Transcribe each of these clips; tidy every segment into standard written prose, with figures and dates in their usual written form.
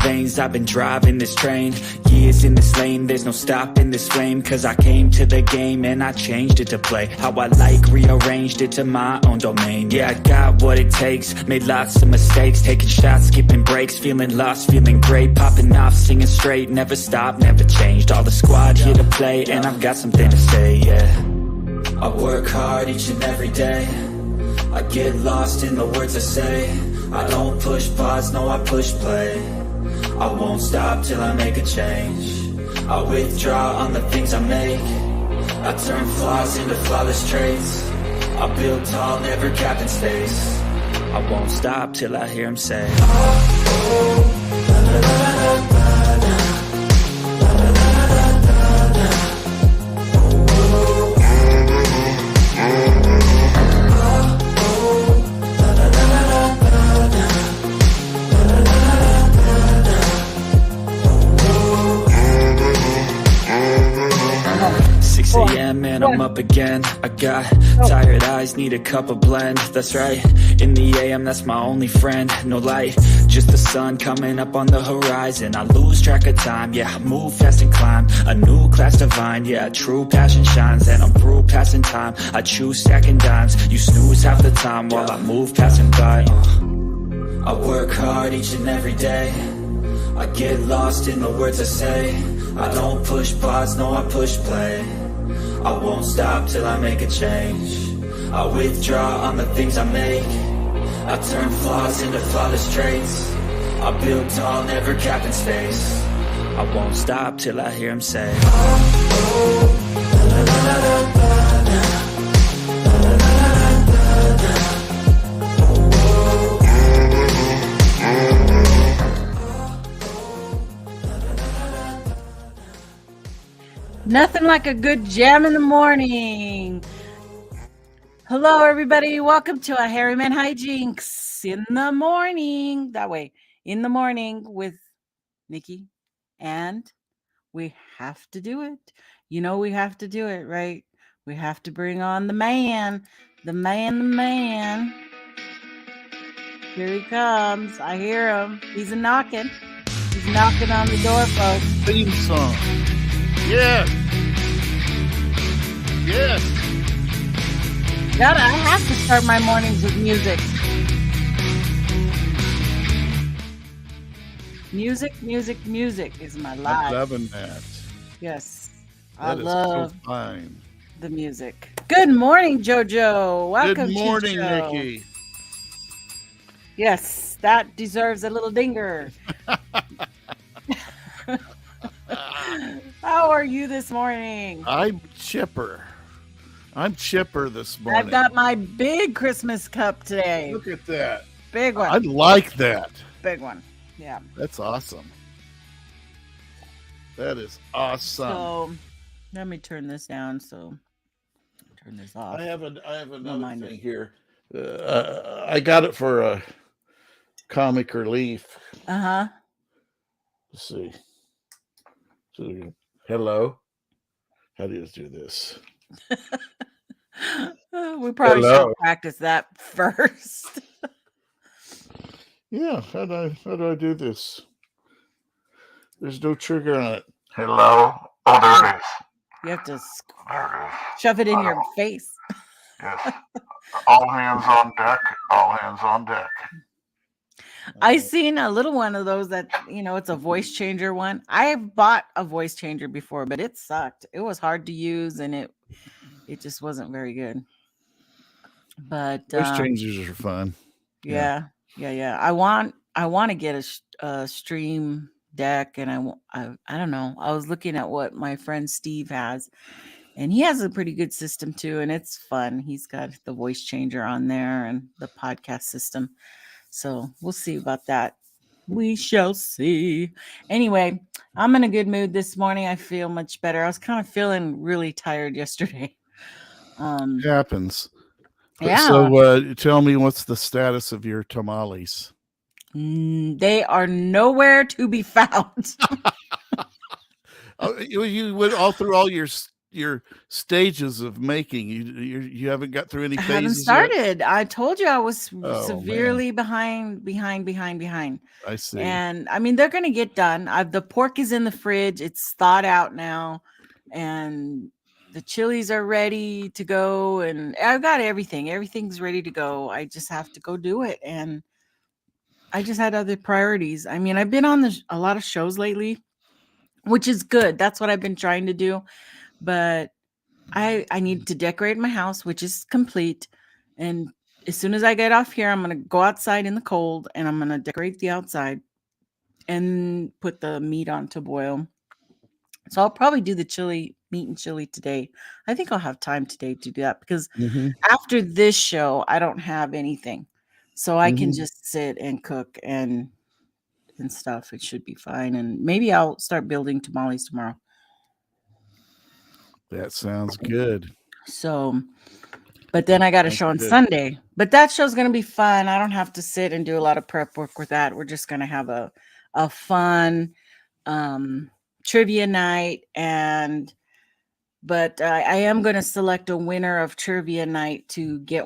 veins, I've been driving this train. Years in this lane, there's no stopping this flame. Cause I came to the game and I changed it to play how I like, rearranged it to my own domain. Yeah, I got what it takes, made lots of mistakes, taking shots, skipping breaks, feeling lost, feeling great, popping off, singing straight, never stopped, never changed. All the squad here to play, and I've got something to say, yeah. I work hard each and every day, I get lost in the words I say. I don't push pause, no I push play. I won't stop till I make a change. I withdraw on the things I make. I turn flaws into flawless traits. I build tall, never capped in space. I won't stop till I hear him say, oh, oh, la, la, la, la, la. A.m. and I'm up again. I got tired eyes, need a cup of blend. That's right, in the AM, that's my only friend. No light, just the sun coming up on the horizon. I lose track of time, yeah, I move fast and climb a new class divine, yeah, true passion shines. And I'm through passing time, I choose stacking dimes. You snooze half the time while I move passing by. I work hard each and every day, I get lost in the words I say. I don't push pause, no I push play. I won't stop till I make a change. I withdraw on the things I make. I turn flaws into flawless traits. I build tall, never capped in space. I won't stop till I hear him say, oh, oh, la, la, la, la, la, la, la, la, la, la, la. Nothing like a good jam in the morning. Hello, everybody. Welcome to a Hairyman Hijinks in the morning. That way, in the morning with Nikki. And we have to do it. You know we have to do it, right? We have to bring on the man. The man. Here he comes. I hear him. He's knocking. He's knocking on the door, folks. Theme song. Yes. Yes. I have to start my mornings with music. Music is my life. I'm loving that. Yes. That I love so fine. the music. Good morning, Jojo. Welcome. Good morning, Jojo. Nikki. Yes, that deserves a little dinger. How are you this morning? I'm chipper this morning. I've got my big Christmas cup today. Look at that. Big one. I like that. Big one. Yeah. That's awesome. That is awesome. So let me turn this down. So turn this off. I have another thing here. I got it for a comic relief. Uh-huh. Let's see. So, hello. How do you do this? We probably should practice that first. Yeah, how do I do this? There's no trigger on it. Hello. Oh, there it is. You have to shove it in your face. Yes. All hands on deck. All hands on deck. I seen a little one of those that, it's a voice changer one. I've bought a voice changer before, but it sucked. It was hard to use and it just wasn't very good. But voice changers are fun. Yeah. I want to get a stream deck, and I don't know. I was looking at what my friend Steve has, and he has a pretty good system too, and it's fun. He's got the voice changer on there and the podcast system. So we'll see about that. We shall see. Anyway, I'm in a good mood this morning. I feel much better. I was kind of feeling really tired yesterday. It happens. Yeah. So tell me, what's the status of your tamales? They are nowhere to be found. You went all through all your your stages of making? You haven't got through any I haven't phases yet? started. I told you I was Oh, man. severely behind. I see. And I mean, they're going to get done. The pork is in the fridge. It's thawed out now. And the chilies are ready to go. And I've got everything. Everything's ready to go. I just have to go do it. And I just had other priorities. I mean, I've been on a lot of shows lately, which is good. That's what I've been trying to do. But I need to decorate my house, which is complete. And as soon as I get off here, I'm going to go outside in the cold and I'm going to decorate the outside and put the meat on to boil. So I'll probably do the meat and chili today. I think I'll have time today to do that because after this show, I don't have anything. So I can just sit and cook and stuff. It should be fine. And maybe I'll start building tamales tomorrow. That sounds good. So, but then I got a show on Sunday. But that show's going to be fun. I don't have to sit and do a lot of prep work with that. We're just going to have a fun trivia night. But I am going to select a winner of trivia night to get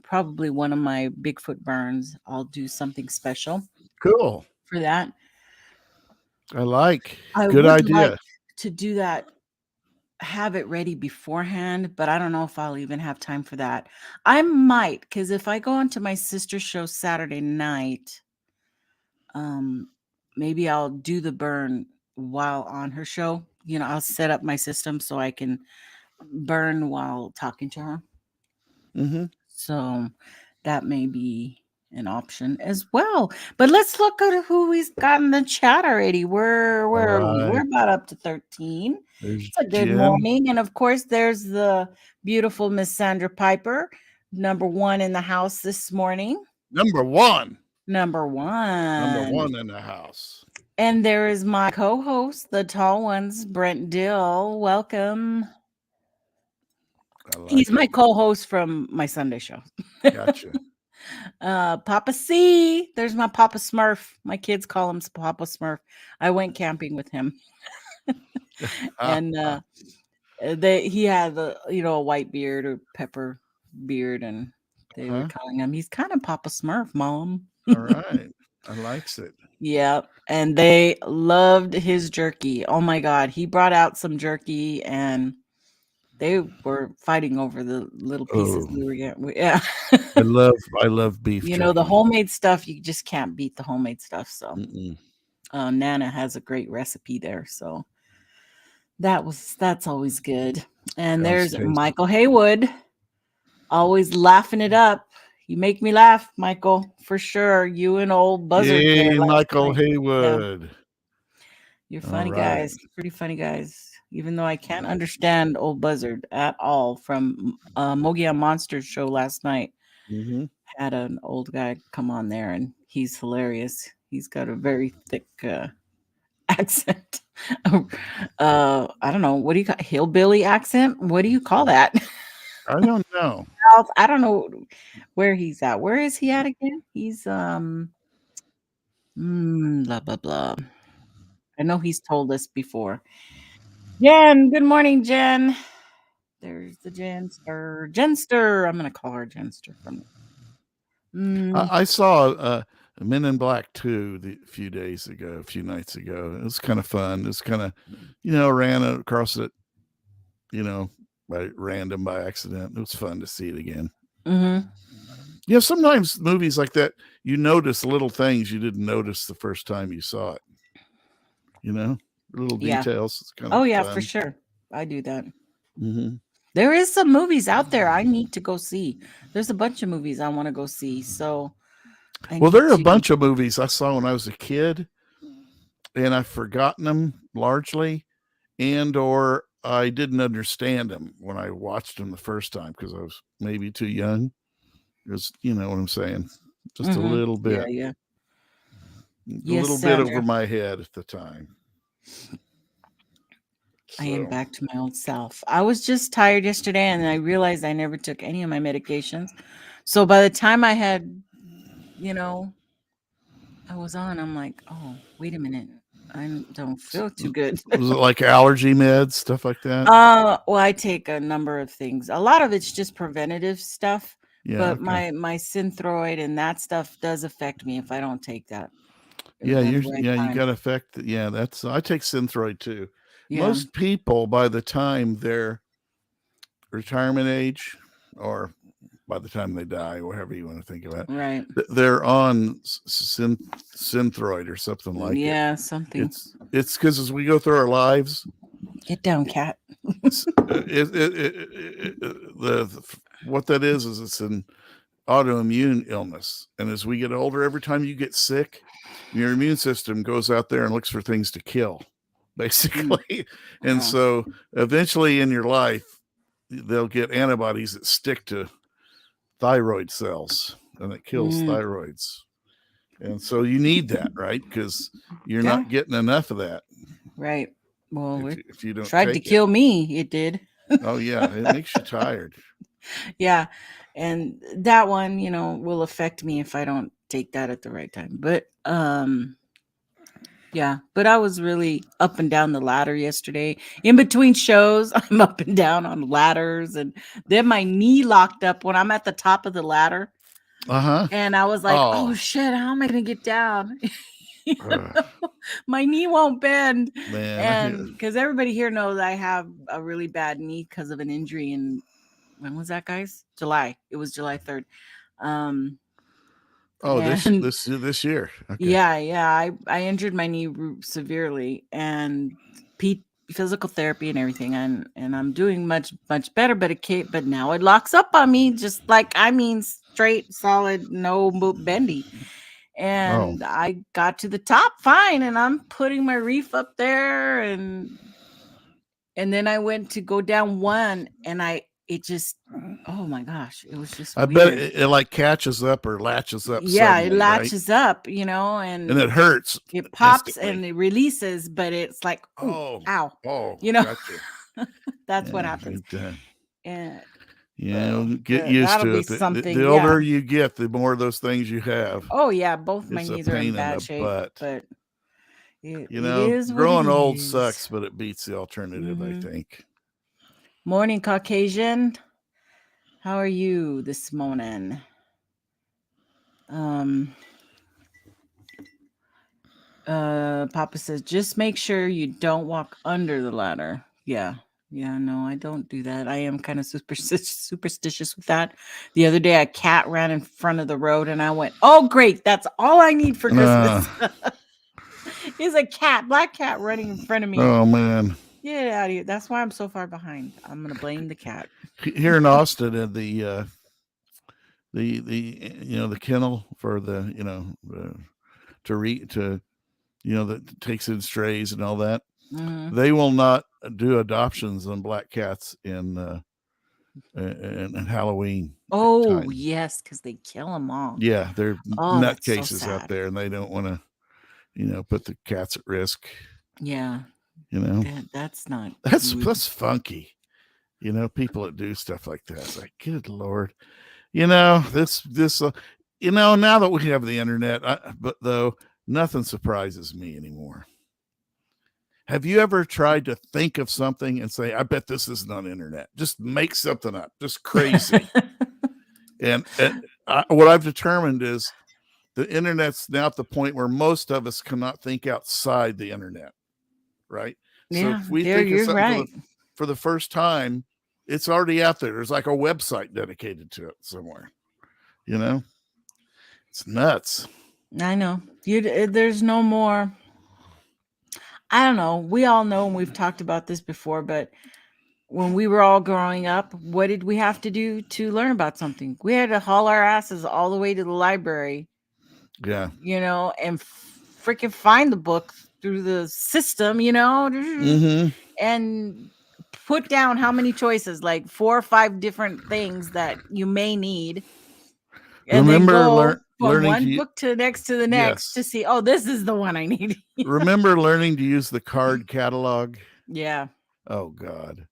probably one of my Bigfoot burns. I'll do something special. Cool. For that. I like. I Good would idea. like to do that, have it ready beforehand, but I don't know if I'll even have time for that. I might, because if I go onto my sister's show Saturday night, maybe I'll do the burn while on her show. You know, I'll set up my system so I can burn while talking to her. So that may be an option as well. But let's look at who we've got in the chat already. Where are we? We're about up to 13. It's a good morning. And of course, there's the beautiful Miss Sandra Piper, number one in the house this morning. Number one in the house. And there is my co-host, the tall ones, Brent Dill. Welcome. He's my co-host from my Sunday show. Gotcha. Papa C. There's my Papa Smurf. My kids call him Papa Smurf. I went camping with him. And he had a white beard or pepper beard, and they were calling him, he's kind of Papa Smurf, Mom. All right. I likes it. Yeah. And they loved his jerky. Oh my God. He brought out some jerky and they were fighting over the little pieces we were getting. Yeah. I love beef jerky. The homemade stuff, you just can't beat the homemade stuff. So Nana has a great recipe there. So that's always good. And there's Michael Haywood, always laughing it up. You make me laugh, Michael, for sure. You and old Buzzard. Hey, Michael Haywood. Yeah. You're funny guys. Pretty funny guys. Even though I can't understand old Buzzard at all. From Mogi on Monsters show last night. Had an old guy come on there and he's hilarious. He's got a very thick accent. I don't know. What do you call hillbilly accent? What do you call that? I don't know. I don't know where he's at. Where is he at again? He's blah blah blah. I know he's told us before. Jen, good morning, Jen. There's the Jenster. Jenster. I'm gonna call her Jenster from. I saw Men in Black 2 a few nights ago. It was kind of fun. It was kind of, ran across it, by accident. It was fun to see it again. Sometimes movies like that, you notice little things you didn't notice the first time you saw it. Little details. It's kind of fun. For sure. I do that. There is some movies out there I need to go see. There's a bunch of movies I want to go see. So, there are a bunch of movies I saw when I was a kid, and I've forgotten them largely, or I didn't understand them when I watched them the first time because I was maybe too young. It was, you know what I'm saying? Just a little bit. Yeah. A little bit over my head at the time. I am back to my old self. I was just tired yesterday and I realized I never took any of my medications. So by the time I had, I was on, I'm like, oh, wait a minute. I don't feel too good. Was it like allergy meds, stuff like that? Well, I take a number of things. A lot of it's just preventative stuff, Yeah. but Okay. my Synthroid and that stuff does affect me if I don't take that. Yeah, at the you right time. got to affect. Yeah, that's I take Synthroid too. Yeah. Most people, by the time they're retirement age, or by the time they die, whatever you want to think of it, Right. they're on Synthroid or something like it. Yeah, something. It's because as we go through our lives, Get down, cat. What that is it's an autoimmune illness, and as we get older, every time you get sick, your immune system goes out there and looks for things to kill, basically. And so eventually in your life, they'll get antibodies that stick to thyroid cells, and it kills thyroids. And so you need that, right? Because you're not getting enough of that. Right. Well, if you don't tried to kill me, it did. Oh yeah, it makes you tired. Yeah. And that one, will affect me if I don't take that at the right time. But yeah, but I was really up and down the ladder yesterday. In between shows, I'm up and down on ladders, and then my knee locked up when I'm at the top of the ladder. And I was like, oh shit, how am I gonna get down? My knee won't bend. Man, and because everybody here knows I have a really bad knee because of an injury in, when was that, guys? July. It was July 3rd. This year. Okay. Yeah. I injured my knee severely, and physical therapy and everything, and I'm doing much better. But now it locks up on me, just like, straight, solid, no bendy. And I got to the top fine, and I'm putting my reef up there, and then I went to go down one, and it just, oh my gosh, it was just weird. Bet it like catches up or latches up. Yeah, suddenly, it latches right? up, and it hurts. It pops and it releases, but it's like, ow, gotcha. That's what happens. And get used to it. The older you get, the more of those things you have. Oh yeah, both my knees are in bad shape, but growing old sucks, but it beats the alternative, I think. Morning, Caucasian. How are you this morning? Papa says, just make sure you don't walk under the ladder. Yeah, no, I don't do that. I am kind of superstitious with that. The other day, a cat ran in front of the road, and I went, oh, great. That's all I need for Christmas. Is a black cat running in front of me. Oh, man. Get out of here. That's why I'm so far behind. I'm going to blame the cat. Here in Austin, at the kennel for that takes in strays and all that. Mm-hmm. They will not do adoptions on black cats in Halloween. Oh time. Yes, because they kill them all. Yeah, they're nutcases out there, and they don't want to, put the cats at risk. Yeah, that's funky. People that do stuff like that. It's like, good Lord, this. Now that we have the internet, but though. Nothing surprises me anymore. Have you ever tried to think of something and say, I bet this isn't on the internet? Just make something up, just crazy. and what I've determined is the internet's now at the point where most of us cannot think outside the internet, right? Yeah, so if we think of something for the first time, it's already out there. There's like a website dedicated to it somewhere. It's nuts. I know. There's no more. I don't know. We all know, and we've talked about this before, but when we were all growing up, what did we have to do to learn about something? We had to haul our asses all the way to the library. Yeah. And freaking find the book through the system, mm-hmm. and put down how many choices, like 4 or 5 different things that you may need. And remember from one book to the next to see, oh, this is the one I need. Remember learning to use the card catalog? Yeah. Oh, God.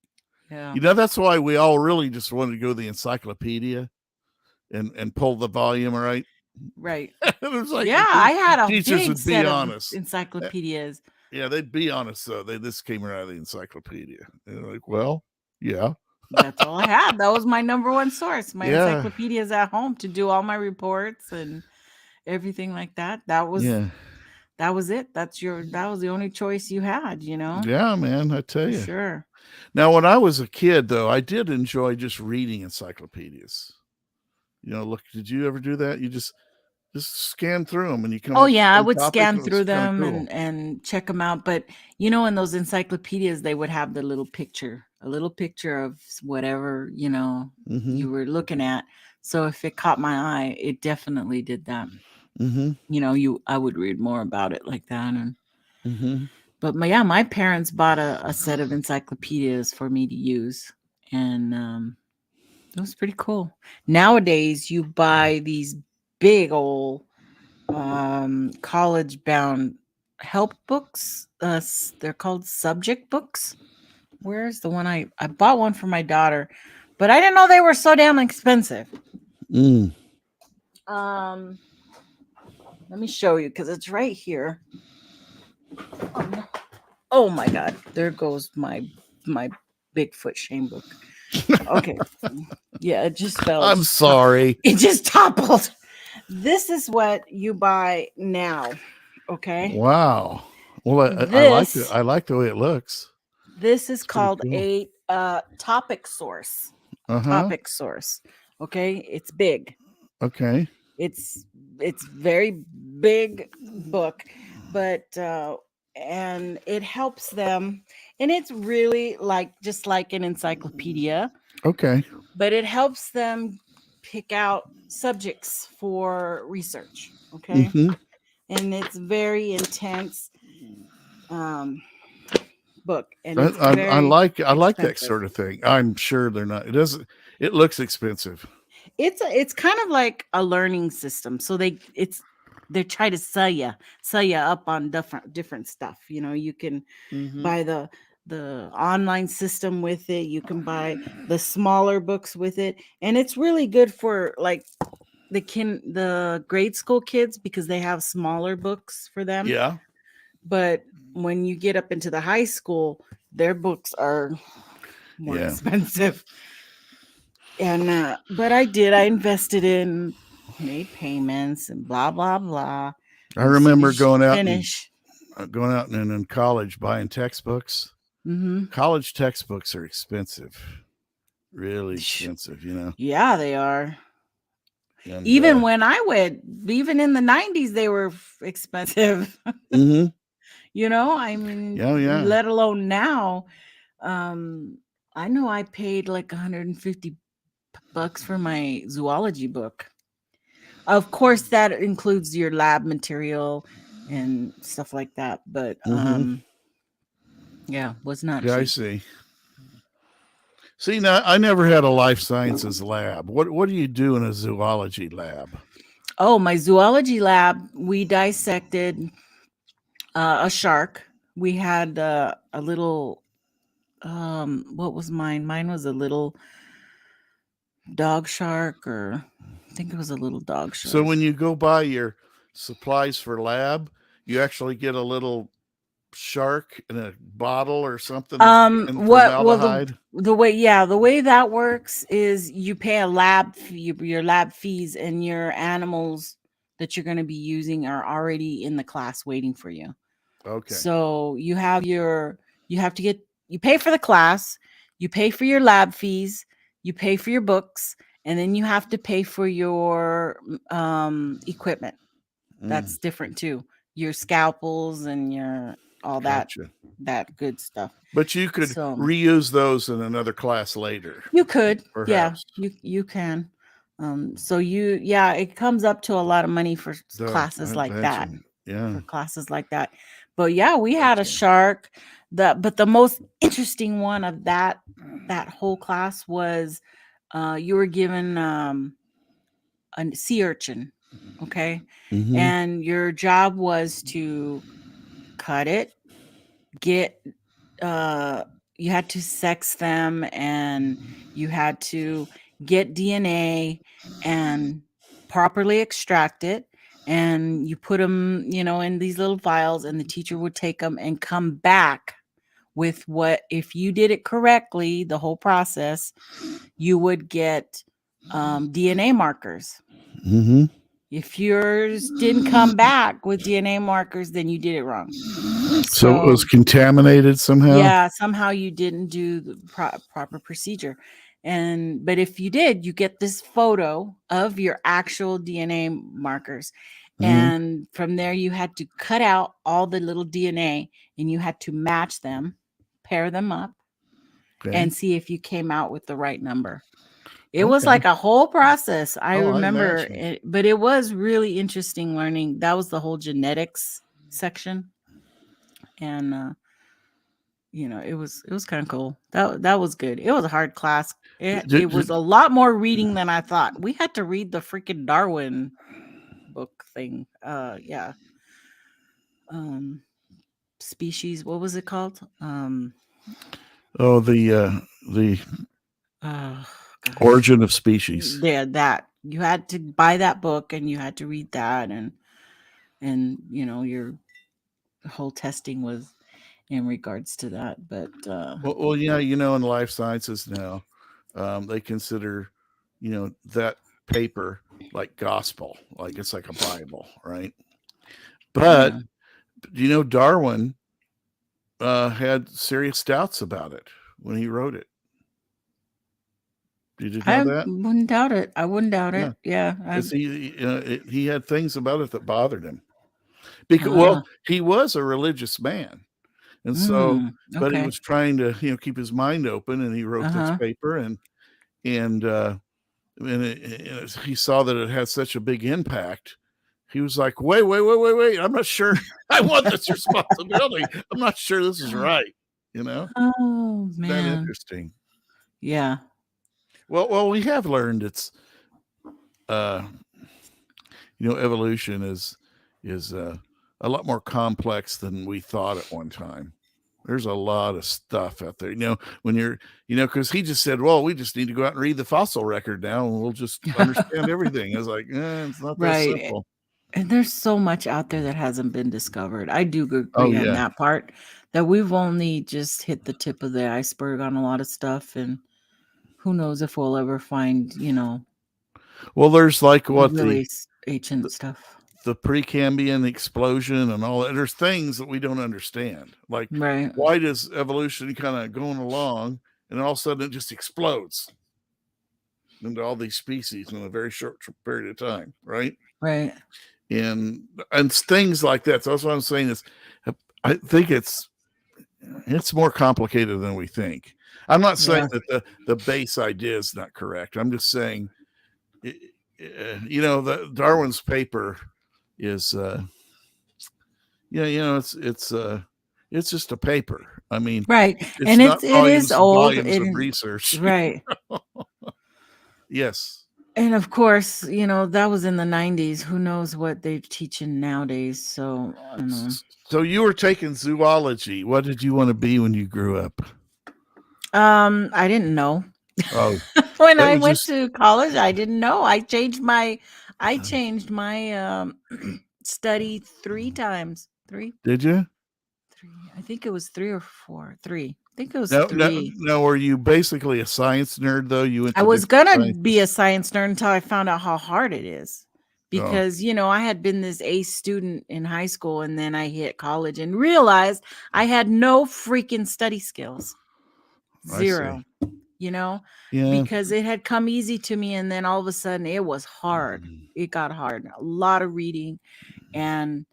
Yeah. That's why we all really just wanted to go to the encyclopedia and pull the volume, right? Right. It was like, I had a teachers big would set be of honest. encyclopedias. Yeah, they'd be honest though. This came out of the encyclopedia. And they're like, well, yeah. That's all I had. That was my number one source. My Yeah. encyclopedia is at home to do all my reports and everything like that. That was it. That was the only choice you had, Yeah, man, I tell For you. sure. Now, when I was a kid, though, I did enjoy just reading encyclopedias. Look, did you ever do that? You just scan through them and you come Oh up with yeah, I some would topic, scan and it's through kinda them cool. and check them out. But in those encyclopedias, they would have a little picture of whatever you were looking at. So if it caught my eye, it definitely did that. I would read more about it like that. But my parents bought a set of encyclopedias for me to use, and it was pretty cool. Nowadays, you buy these big old college bound help books. They're called subject books. Where's the one I bought one for my daughter, but I didn't know they were so damn expensive. Let me show you because it's right here. Oh my God, there goes my Bigfoot shame book. Okay. Yeah, it just fell. I'm sorry. It just toppled. This is what you buy now. Okay. Wow. Well, I like the way it looks. This is called a topic source. Topic source. Okay. It's big. Okay. It's very big book, but and it helps them, and it's really just like an encyclopedia. Okay. But it helps them pick out subjects for research. Okay. And it's very intense book, and it's I like expensive. that sort of thing. I'm sure they're not. It looks expensive. It's kind of like a learning system. So they try to sell you up on different stuff. You can buy the online system with it. You can buy the smaller books with it, and it's really good for like the grade school kids because they have smaller books for them. Yeah. But when you get up into the high school, their books are more expensive. And but I invested in, made payments and blah blah blah. I remember going out and in college buying textbooks. College textbooks are expensive, really expensive. Yeah, they are. And, even when I went, even in the 90s, they were expensive. I mean, let alone now. I know I paid like $150 for my zoology book. Of course, that includes your lab material and stuff like that. But was not cheap. I see. See, now I never had a life sciences lab. What do you do in a zoology lab? Oh, my zoology lab, we dissected a shark. We had a little, what was mine? Mine was a little dog shark, or I think it was a little dog shark. So when you go buy your supplies for lab, you actually get a little shark in a bottle or something. Formaldehyde? The way that works is you pay a lab fee, your lab fees, and your animals that you're going to be using are already in the class waiting for you. Okay. So you pay for the class, you pay for your lab fees, you pay for your books, and then you have to pay for your equipment. That's different too. Your scalpels and your all that good stuff. But you could reuse those in another class later. You could, perhaps. Yeah, you can. So it comes up to a lot of money for classes like that. Yeah, for classes like that. But yeah, we had a shark. But the most interesting one of that whole class was you were given a sea urchin. Okay. And your job was to cut it, you had to sex them, and you had to get DNA and properly extract it, and you put them, in these little vials, and the teacher would take them and come back with what, if you did it correctly, the whole process, you would get DNA markers. Mm-hmm. If yours didn't come back with DNA markers, then you did it wrong. So it was contaminated somehow? Yeah, somehow you didn't do the proper procedure. But if you did, you get this photo of your actual DNA markers. Mhm. And from there, you had to cut out all the little DNA and you had to match them, pair them up, Okay. and see if you came out with the right number. It was like a whole process. I remember it, but it was really interesting learning. That was the whole genetics section. And it was kind of cool. That was good. It was a hard class. It was a lot more reading than I thought. We had to read the freaking Darwin book thing. Yeah. Species. What was it called? The Origin of Species. Yeah, that you had to buy that book and you had to read that, and your whole testing was in regards to that. But well, yeah, in life sciences now, they consider, that paper like gospel, like it's like a Bible, right? But Darwin had serious doubts about it when he wrote it. Did you know that? I wouldn't doubt it. I wouldn't doubt it. Yeah, he had things about it that bothered him. Because he was a religious man, and so, but he was trying to keep his mind open, and he wrote this paper, and he saw that it had such a big impact. He was like, wait, I'm not sure I want this responsibility. I'm not sure this is right. Oh, man. That interesting. Yeah. Well, we have learned it's evolution is a lot more complex than we thought at one time. There's a lot of stuff out there, when you're, because he just said, well, we just need to go out and read the fossil record now and we'll just understand everything. I was like, it's not that simple. And there's so much out there that hasn't been discovered. I do agree on that part, that we've only just hit the tip of the iceberg on a lot of stuff. And who knows if we'll ever find, well, there's like really ancient stuff. The Precambrian explosion and all that. There's things that we don't understand. Like, why does evolution kind of going along and all of a sudden it just explodes into all these species in a very short period of time, right? Right. And things like that. So that's what I'm saying is, I think it's more complicated than we think. I'm not saying that the base idea is not correct. I'm just saying, the Darwin's paper is it's just a paper. I mean, right, and it is old of research, right? Yes, and of course, that was in the 90s. Who knows what they're teaching nowadays? So I don't know. So you were taking zoology. What did you want to be when you grew up? I didn't know. Oh, when I went to college, I didn't know. I changed my study 3 times. 3? Did you? 3. I think it was 3 or 4. 3. I think it was 3. No, were you basically a science nerd though? I was gonna be a science nerd until I found out how hard it is. Because I had been this A student in high school, and then I hit college and realized I had no freaking study skills. 0. Because it had come easy to me, and then all of a sudden it was hard. It got hard. A lot of reading, and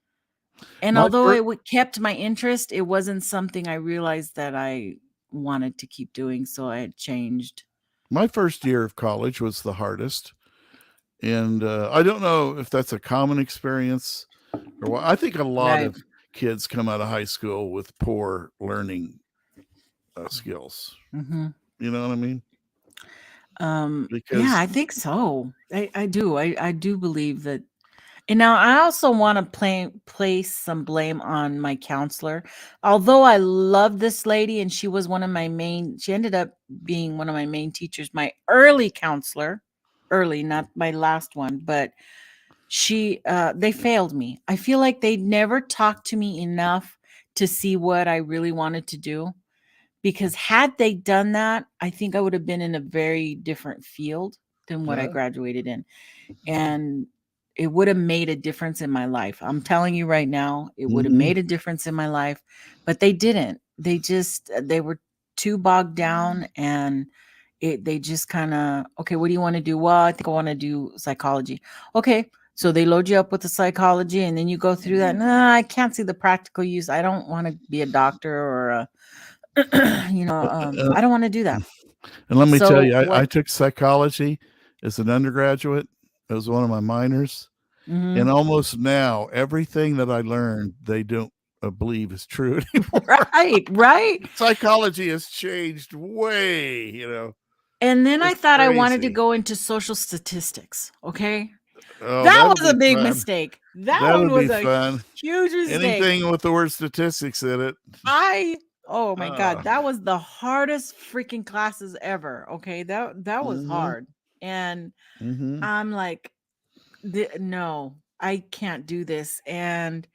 although it kept my interest, it wasn't something I realized that I wanted to keep doing, so I had changed. My first year of college was the hardest, and I don't know if that's a common experience or what. I think a lot of kids come out of high school with poor learning skills. Mm-hmm. You know what I mean? I think so. I do. I do believe that. And now I also want to place some blame on my counselor. Although I love this lady, and she was she ended up being one of my main teachers, my early counselor, not my last one, but they failed me. I feel like they never talked to me enough to see what I really wanted to do. Because had they done that, I think I would have been in a very different field than what I graduated in. And it would have made a difference in my life. I'm telling you right now, it would have made a difference in my life, but they didn't. They were too bogged down, and they just kind of, okay, what do you want to do? Well, I think I want to do psychology. Okay. So they load you up with the psychology, and then you go through that. Nah, I can't see the practical use. I don't want to be a doctor or a I don't want to do that. And let me tell you, I took psychology as an undergraduate. It was one of my minors. And almost now, everything that I learned, they don't believe is true anymore. Right. Psychology has changed way, And then I thought crazy. I wanted to go into social statistics. Okay. Oh, that was a big mistake. That one was a fun. Huge mistake. Anything with the word statistics in it. Oh my God, that was the hardest freaking classes ever. Okay, that was hard. And I'm like, no, I can't do this. And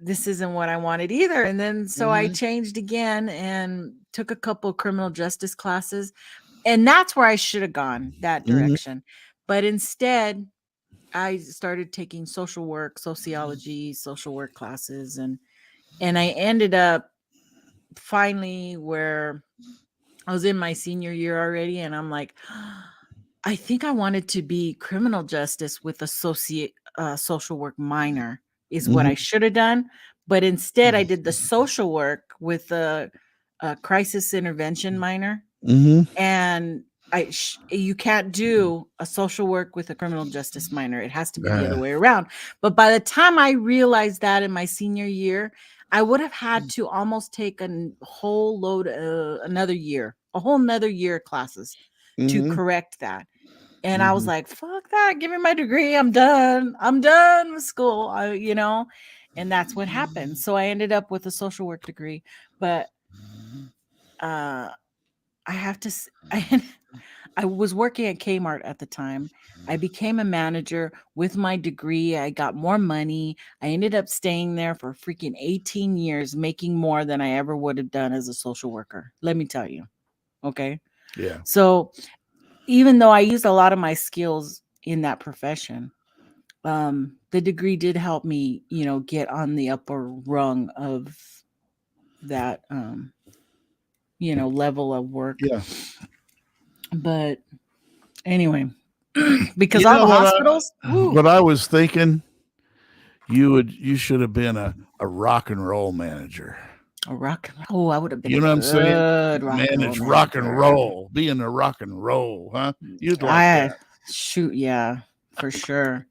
this isn't what I wanted either. And then so I changed again and took a couple criminal justice classes. And that's where I should have gone that direction. But instead, I started taking social work, sociology, social work classes, and I ended up finally where I was in my senior year already, and I'm like, I think I wanted to be criminal justice with a social work minor is what I should have done. But instead, I did the social work with a crisis intervention minor. And you can't do a social work with a criminal justice minor. It has to be the other way around. But by the time I realized that in my senior year, I would have had to almost take a whole load, a whole nother year classes to correct that. And I was like, fuck that. Give me my degree. I'm done. I'm done with school, and that's what happened. So I ended up with a social work degree, but I have to, I was working at Kmart at the time. I became a manager with my degree. I got more money. I ended up staying there for freaking 18 years, making more than I ever would have done as a social worker. Let me tell you. Okay. Yeah. So even though I used a lot of my skills in that profession, the degree did help me, get on the upper rung of that, level of work. Yeah. But anyway, because all the hospitals. What I was thinking, you should have been a rock and roll manager. A rock and roll. I would have been. You know what I'm saying? Manage rock and roll. Being a rock and roll, huh? You'd like that. Shoot, yeah, for sure.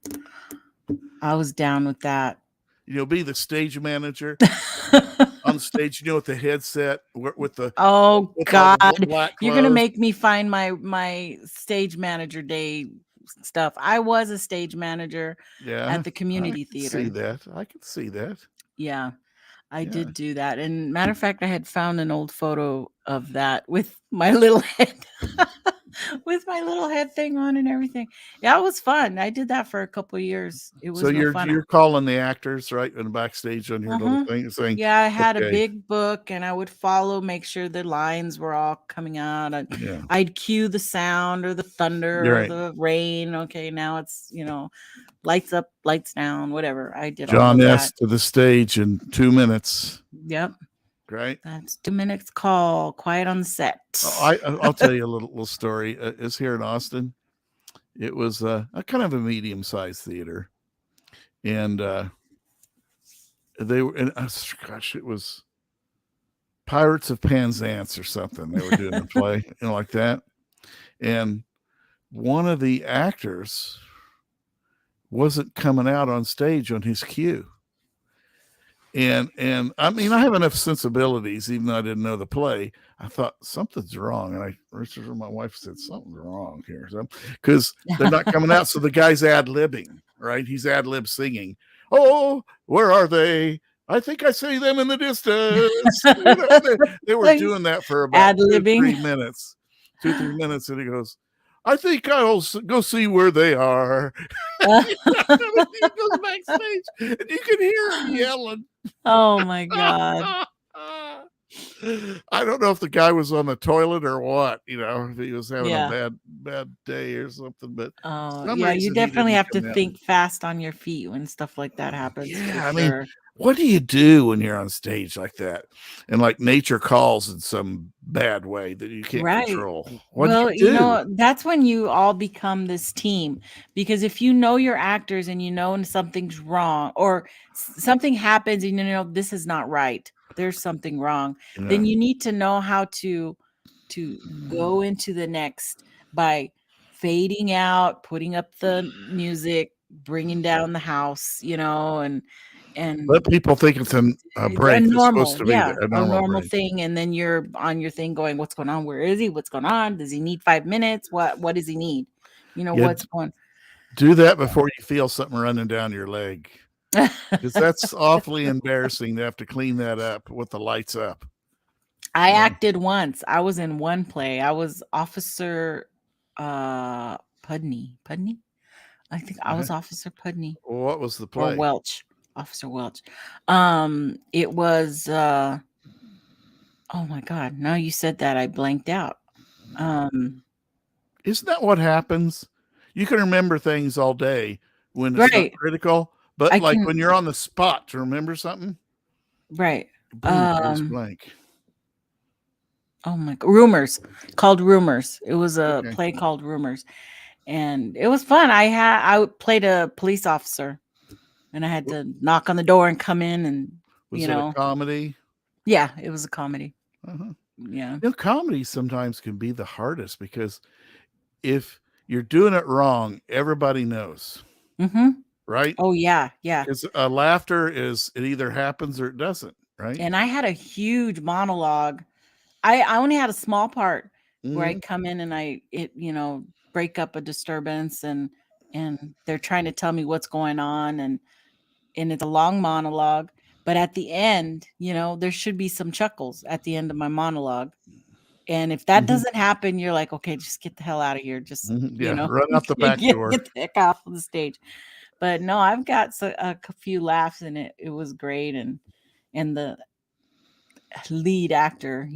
I was down with that. Be the stage manager on stage, with the headset, with the God, you're gonna make me find my stage manager day stuff. I was a stage manager at the community theater. I can see that. Yeah, I did do that. And matter of fact, I had found an old photo of that with my little head. With my little head thing on and everything. Yeah, it was fun. I did that for a couple of years. It was fun. You're calling the actors right in the backstage on your little thing saying, yeah, I had a big book and I would make sure the lines were all coming out. I'd cue the sound or the thunder or the rain. Okay, now it's lights up, lights down, whatever. I did John all of S. to the stage in 2 minutes. Yep. Right. That's 2 minutes call. Quiet on the set. I'll tell you a little story. It's here in Austin. It was a kind of a medium-sized theater, and they were. And it was Pirates of Penzance or something. They were doing a play, like that. And one of the actors wasn't coming out on stage on his cue. And I mean, I have enough sensibilities, even though I didn't know the play. I thought something's wrong. And my wife said, something's wrong here. Because they're not coming out. So the guy's ad-libbing, right? He's ad-lib singing. Oh, where are they? I think I see them in the distance. They were doing that for about 2-3 minutes. 2-3 minutes. And he goes, I think I'll go see where they are. He goes backstage, and you can hear him yelling. Oh my God. I don't know if the guy was on the toilet or what, if he was having Yeah. a bad day or something, but Oh, some yeah, you reason he definitely didn't have to come out. think fast on your feet when stuff like that happens, for Yeah, I mean, sure. what do you do when you're on stage like that? And like nature calls in some bad way that you can't Right. control. What do Well, you do? that's when you all become this team, because if you know your actors and you know when something's wrong or something happens and you know this is not right, there's something wrong, then you need to know how to go into the next by fading out, putting up the music, bringing down the house, and Let people think it's a a break. It's supposed normal, to be yeah, a a normal normal break. thing, and then you're on your thing going, "What's going on? Where is he? What's going on? Does he need 5 minutes? What does he need?" Yeah, What's going do that before you feel something running down your leg, because that's awfully embarrassing to have to clean that up with the lights up. I acted once. I was in one play. I was Officer Pudney. Pudney? I think I was Officer Pudney What was the or play? Welch. Officer Welch. It was oh my God. Now you said that, I blanked out. Isn't that what happens? You can remember things all day when it's not Right. critical, but I like can when you're on the spot to remember something, right. boom, goes blank. Oh my God. Rumors. Called Rumors. It was a Okay. play called Rumors. And it was fun. I played a police officer and I had to knock on the door and come in and Was it a comedy? Yeah, it was a comedy. Uh-huh. Yeah. Comedy sometimes can be the hardest because if you're doing it wrong, everybody knows, right? Oh yeah, yeah. Because laughter is it either happens or it doesn't, right? And I had a huge monologue. I only had a small part where I come in and break up a disturbance and they're trying to tell me what's going on and it's a long monologue, but at the end, there should be some chuckles at the end of my monologue. And if that doesn't happen, you're like, okay, just get the hell out of here. Just, run out the back door. Get the heck off of the stage. But no, I've got a few laughs in it. It was great. And the lead actor,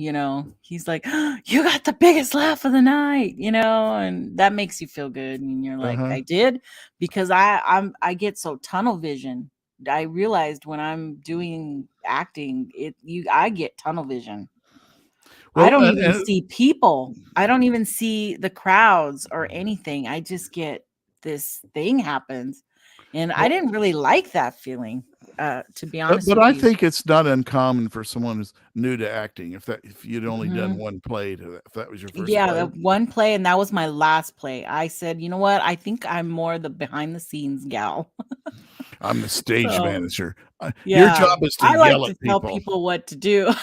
he's like, oh, you got the biggest laugh of the night, and that makes you feel good. And you're like, I did, because I get so tunnel vision. I realized when I'm doing acting, I get tunnel vision. Well, I don't even see people. I don't even see the crowds or anything. I just get this thing happens. And I didn't really like that feeling, to be honest but with I you. think it's not uncommon for someone who's new to acting. If you'd only done one play, if that was your first play. Yeah, one play, and that was my last play. I said, you know what? I think I'm more the behind the scenes gal. I'm the stage manager. Yeah, your job is to I like yell to at tell people. people what to do.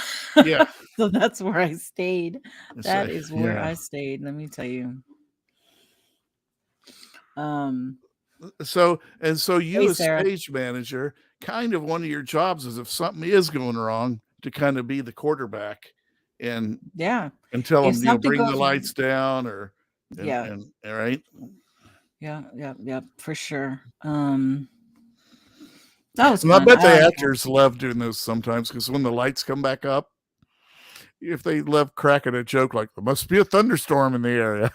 Yeah. So that's where I stayed. It's That like, is where I stayed. Let me tell you. So you Hey, as Sarah. stage manager, kind of one of your jobs is if something is going wrong to kind of be the quarterback and tell If them, something bring the goes lights down Yeah. and all right. Yeah, for sure. That was And I fun. bet the actors love doing those sometimes because when the lights come back up, if they love cracking a joke like there must be a thunderstorm in the area.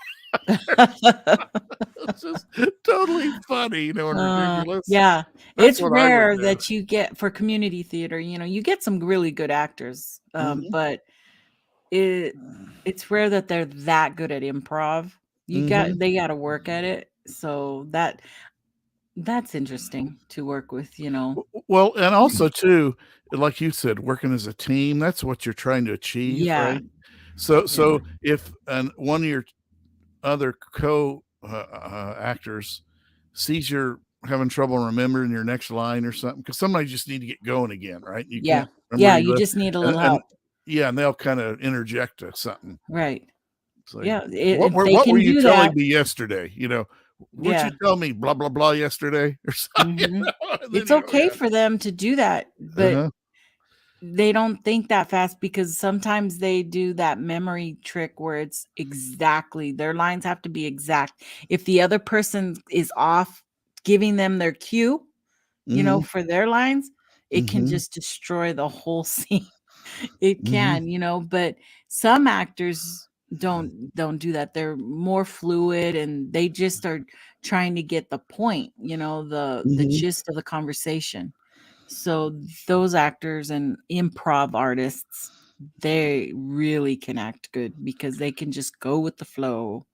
It's just totally funny, and ridiculous. Yeah, That's it's what I would rare do. that you get for community theater. You get some really good actors, but it's rare that they're that good at improv. They got to work at it. So that's interesting to work with. Well, and also too, like you said, working as a team, that's what you're trying to achieve, right? So if one of your other actors sees you're having trouble remembering your next line or something, because somebody just need to get going again, right? You can't remember. You just need a little help. And they'll kind of interject something. Right. Like, if they what can were you do telling that, me yesterday? Would you tell me blah blah blah yesterday or something? It's okay for them to do that, but they don't think that fast because sometimes they do that memory trick where it's exactly their lines have to be exact. If the other person is off giving them their cue, for their lines, it can Mm-hmm. just destroy the whole scene. It Mm-hmm. can, but some actors don't do that. They're more fluid and they just are trying to get the point, the Mm-hmm. gist of the conversation. So those actors and improv artists, they really can act good because they can just go with the flow.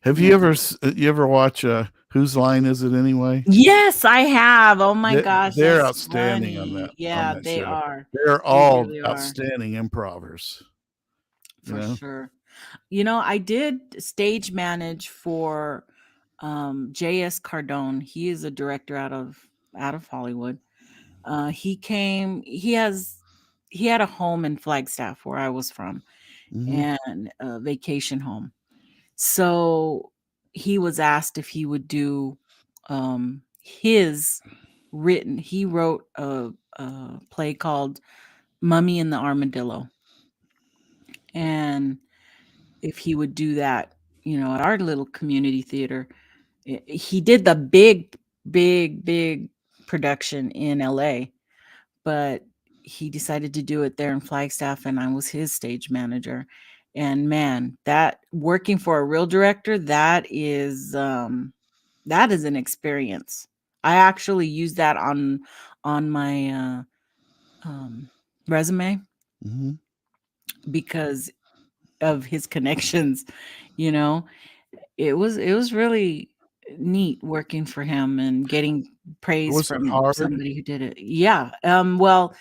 Have you ever watch Whose Line Is It Anyway? Yes, I have. Oh my gosh, They're that's outstanding funny. on Yeah, that they show. are. They're They all really are, outstanding improvers. for sure. I did stage manage for J.S. Cardone. He is a director out of Hollywood. He had a home in Flagstaff where I was from, Mm-hmm. and a vacation home. So he was asked if he would do he wrote a play called Mummy and the Armadillo. And if he would do that, at our little community theater. He did the big production in LA, but he decided to do it there in Flagstaff, and I was his stage manager. And man, that working for a real director, that is an experience. I actually use that on my resume Mm-hmm. because of his connections, you know. It was really neat working for him and getting praise Was it from hard? somebody who did it. Yeah. Well,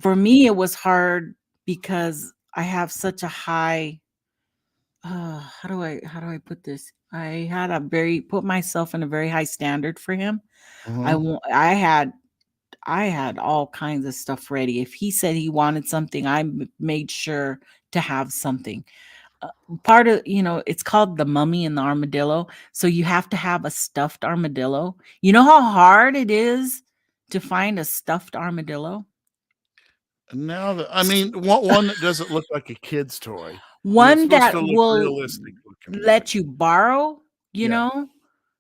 for me, it was hard because I have such a high. How do I put this? I had put myself in a very high standard for him. Uh-huh. I had all kinds of stuff ready. If he said he wanted something, made sure to have something. Part of, it's called The Mummy and the Armadillo. So you have to have a stuffed armadillo. You know how hard it is to find a stuffed armadillo? Now that one that doesn't look like a kid's toy. It's One supposed that to look will realistic looking one. let you borrow, you Yeah. know?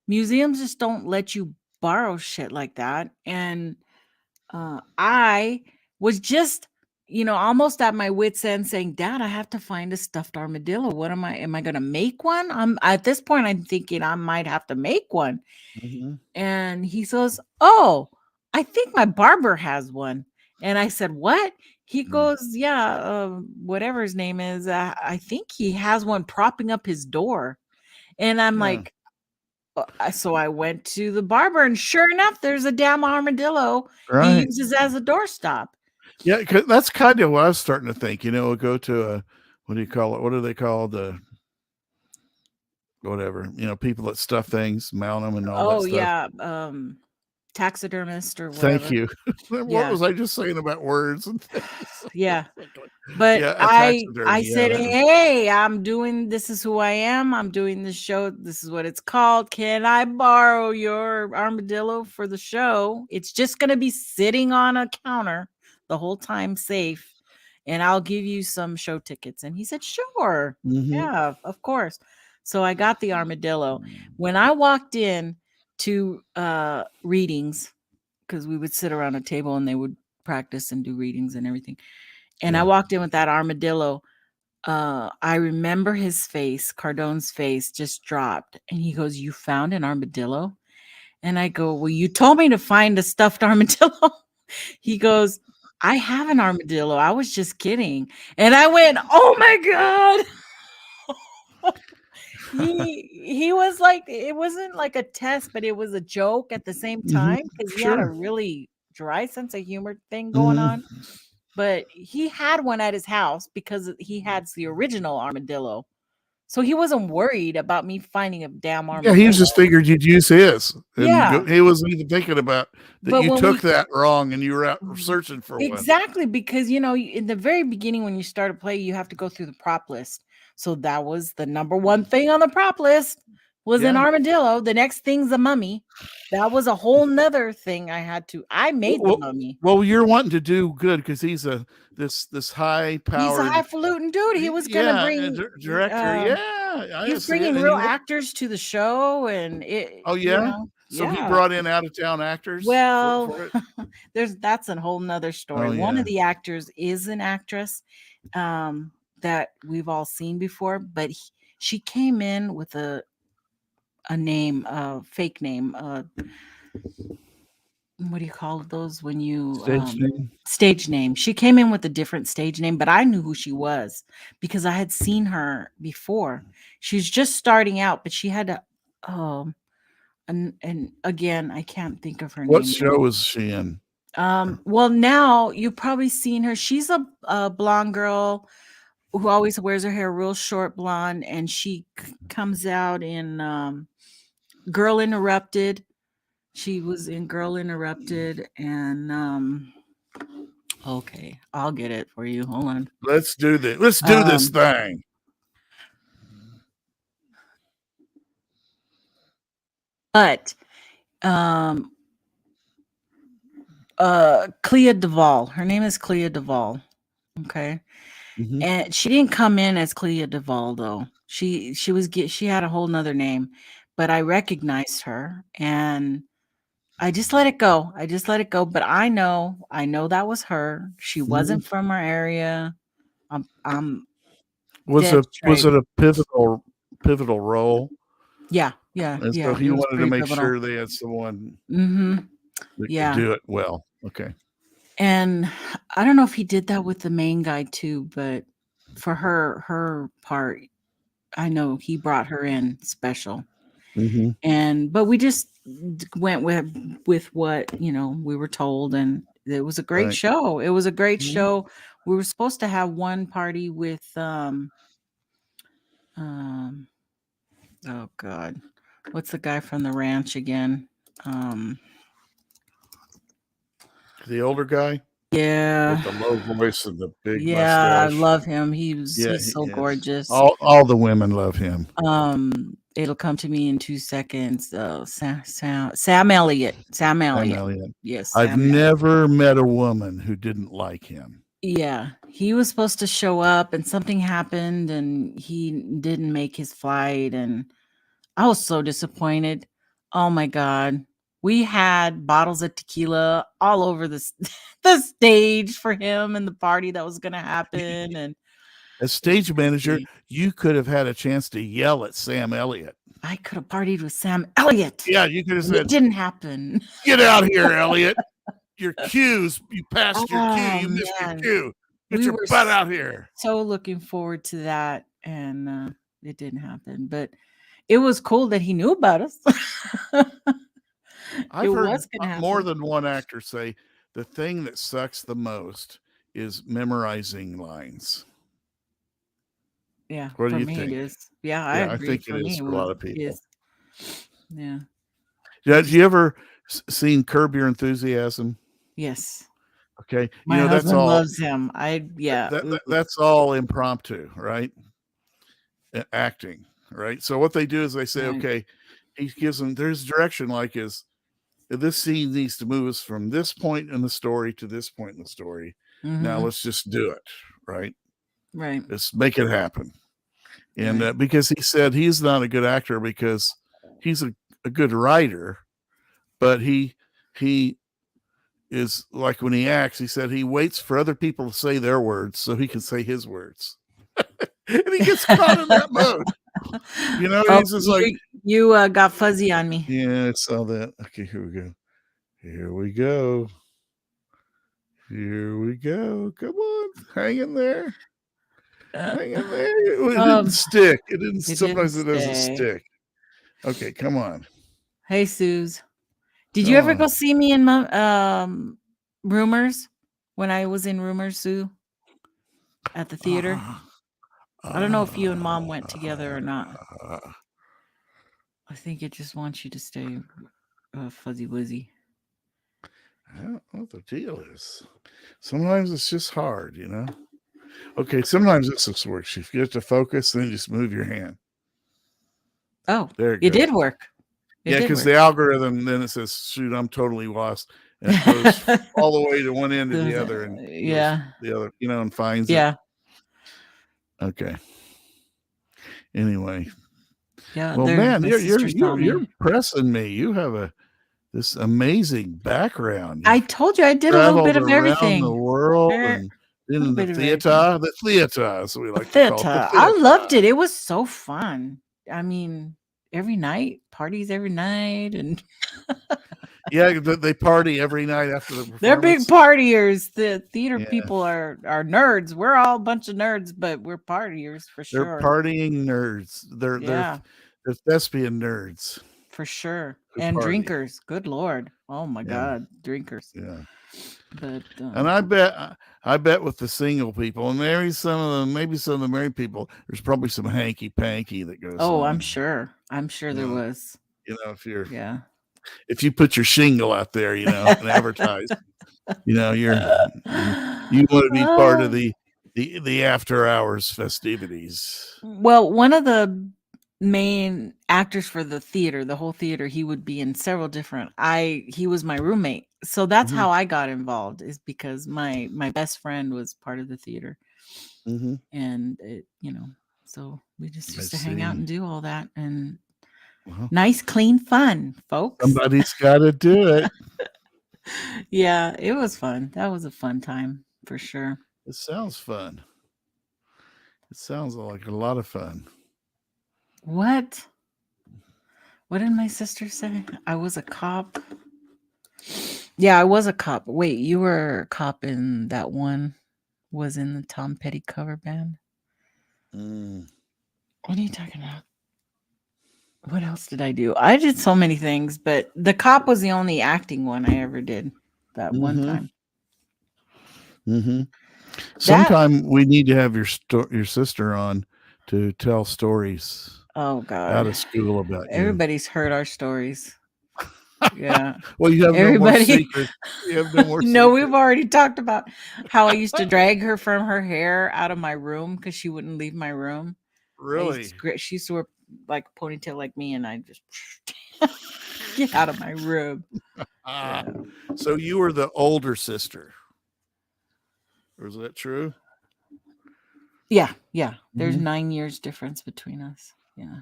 Museums just don't let you borrow shit like that. And I was just, almost at my wit's end saying, Dad, I have to find a stuffed armadillo. What am I going to make one? At this point, I'm thinking I might have to make one. Mm-hmm. And he says, Oh, I think my barber has one. And I said, What? He goes, Yeah, whatever his name is. I think he has one propping up his door. And I'm Yeah. like, so I went to the barber, and sure enough, there's a damn armadillo he Right. uses as a doorstop. Yeah, 'cause that's kind of what I was starting to think. Go to a, what do you call it? What are they called? Whatever. People that stuff things, mount them, and all that Oh, stuff. yeah, taxidermist or Thank whatever. you. What Yeah. was I just saying about words and things? Yeah. But Yeah, a I taxidermy. Yeah, said, that was. "Hey, this is who I am. I'm doing this show. This is what it's called. Can I borrow your armadillo for the show? It's just going to be sitting on a counter the whole time, safe, and I'll give you some show tickets." And he said, "Sure. Mm-hmm. Yeah, of course." So I got the armadillo. When I walked in to readings, because we would sit around a table and they would practice and do readings and everything. And I walked in with that armadillo. I remember his face, Cardone's face just dropped. And he goes, You found an armadillo? And I go, Well, you told me to find a stuffed armadillo. He goes, I have an armadillo. I was just kidding. And I went, Oh my God. He was like, it wasn't like a test, but it was a joke at the same Mm-hmm. time because he had a Sure. really dry sense of humor thing going Mm-hmm. on. But he had one at his house because he had the original armadillo. So he wasn't worried about me finding a damn Yeah, he armadillo. just figured you'd use his, and Yeah. he wasn't even thinking about that But you when took that wrong and you were out Mhm. searching for one. Exactly, because in the very beginning when you start a play, you have to go through the prop list. So that was the number one thing on the prop list was an Yeah. armadillo. The next thing's a mummy. That was a whole nother thing I made the mummy. Well, you're wanting to do good because he's this high He's a powered, highfalutin dude. He was gonna bring director. Yeah, he I was see it. bringing And real actors to the show, and oh yeah, So he Yeah. brought in out of town actors. Well, for it? that's a whole nother story. Oh, One yeah. of the actors is an actress that we've all seen before, but she came in with a name, a fake name. What do you call those when you Stage name. stage name? She came in with a different stage name, but I knew who she was because I had seen her before. She was just starting out, but she had a and again, I can't think of her What name show now. was she in? Well, now you've probably seen her. She's a blonde girl who always wears her hair real short blonde, and she comes out in Girl Interrupted. She was in Girl Interrupted, and okay, I'll get it for you. Hold on. Let's do this. Let's do this thing. But Clea Duvall. Her name is Clea Duvall. Okay. Mhm. And she didn't come in as Clea Duvall though. She had a whole nother name, but I recognized her and I just let it go. But I know that was her. She wasn't from our area. I'm Was dead straight. it a pivotal role? Yeah. And so he It was wanted to pretty make pivotal. sure they had someone Mm-hmm. that Yeah. could do it well. Okay. And I don't know if he did that with the main guy too, but for her part, I know he brought her in special. Mm-hmm. But we just went with what, we were told, and it was a great Right. show. It was a great Mhm. show. We were supposed to have one party with oh God. What's the guy from the ranch again? The older guy Yeah. with the low voice and the big Yeah, I mustache. love him. He's so Yes. gorgeous. All the women love him. It'll come to me in 2 seconds. Sam Elliott. Sam Elliott. Yes, I've Sam Elliott. never met a woman who didn't like him. Yeah, he was supposed to show up and something happened and he didn't make his flight, and I was so disappointed. Oh my God. We had bottles of tequila all over the stage for him and the party that was going to happen. And as stage manager, you could have had a chance to yell at Sam Elliott. I could have partied with Sam Elliott. Yeah, you could have said, it didn't happen. Get out here, Elliott. Your cues, you passed your cue. You missed your cue. Get your butt out here. So looking forward to that, and it didn't happen. But it was cool that he knew about us. I've heard more than one actor say the thing that sucks the most is memorizing lines. Yeah, what do you me think? It is. Yeah, I agree. I think it is for a lot of people. Yeah. Have you ever seen Curb Your Enthusiasm? Yes. Okay. My husband loves him. That's all impromptu, right? Acting, right? So what they do is they say, okay, he gives them, there's direction like this scene needs to move us from this point in the story to this point in the story. Now let's just do it, right? Right. Let's make it happen. And because he said he's not a good actor because he's a good writer, but he is like when he acts, he said he waits for other people to say their words so he can say his words. And he gets caught in that mode. He's just like, you got fuzzy on me. Yeah, I saw that. Okay, here we go. Come on, hang in there. It didn't stick. It didn't. Sometimes it doesn't stick. Okay, come on. Hey, Suze. Did you ever go see me in Rumors when I was in Rumors, Sue? At the theater? I don't know if you and Mom went together or not. I think it just wants you to stay fuzzy wuzzy. I don't know what the deal is. Sometimes it's just hard, Okay, sometimes this works. If you get to focus, then just move your hand. Oh, there it did work. Because the algorithm, then it says, shoot, I'm totally lost. And it goes all the way to one end to the other. And the other, and finds it. Okay. Anyway. Yeah. Well, man, you're pressing me. You have this amazing background. I told you I did a little Traveled bit of around everything. the world Very- and been in the bit of theater, as we like to call it. Theater. I loved it. It was so fun. I mean, every night, parties every night, and Yeah, they party every night after the performance. they're big partiers. The theater Yeah. people are nerds. We're all a bunch of nerds, but we're partiers for They're sure. partying nerds. They're thespian nerds. For sure. who And party. drinkers. Good Lord. Oh my Yeah. God. Drinkers. Yeah. But And I bet with the single people, and maybe some of the married people, there's probably some hanky panky that goes on. I'm sure there was. If you put your shingle out there, and advertise, you want to be part of the after hours festivities. Well, one of the main actors for the whole theater, he would be in several different. He was my roommate, so that's how I got involved, is because my best friend was part of the theater, and it, so we just used to hang out and do all that, and nice, clean fun, folks. Somebody's got to do it. Yeah, it was fun. That was a fun time for sure. It sounds fun. It sounds like a lot of fun. What did my sister say? I was a cop. Yeah, I was a cop. Wait, you were a cop in that one? Was in the Tom Petty cover band? What are you talking about? What else did I do? I did so many things, but the cop was the only acting one I ever did that one time. Sometime we need to have your sister on to tell stories. Oh God! Out of school about everybody's heard our stories. Yeah. Well, you have no more secrets. You have no more. No, we've already talked about how I used to drag her from her hair out of my room because she wouldn't leave my room. Really? She used to wear like a ponytail like me, and I just get out of my room. Yeah. So you were the older sister, or is that true? Yeah. There's 9 years difference between us. Yeah.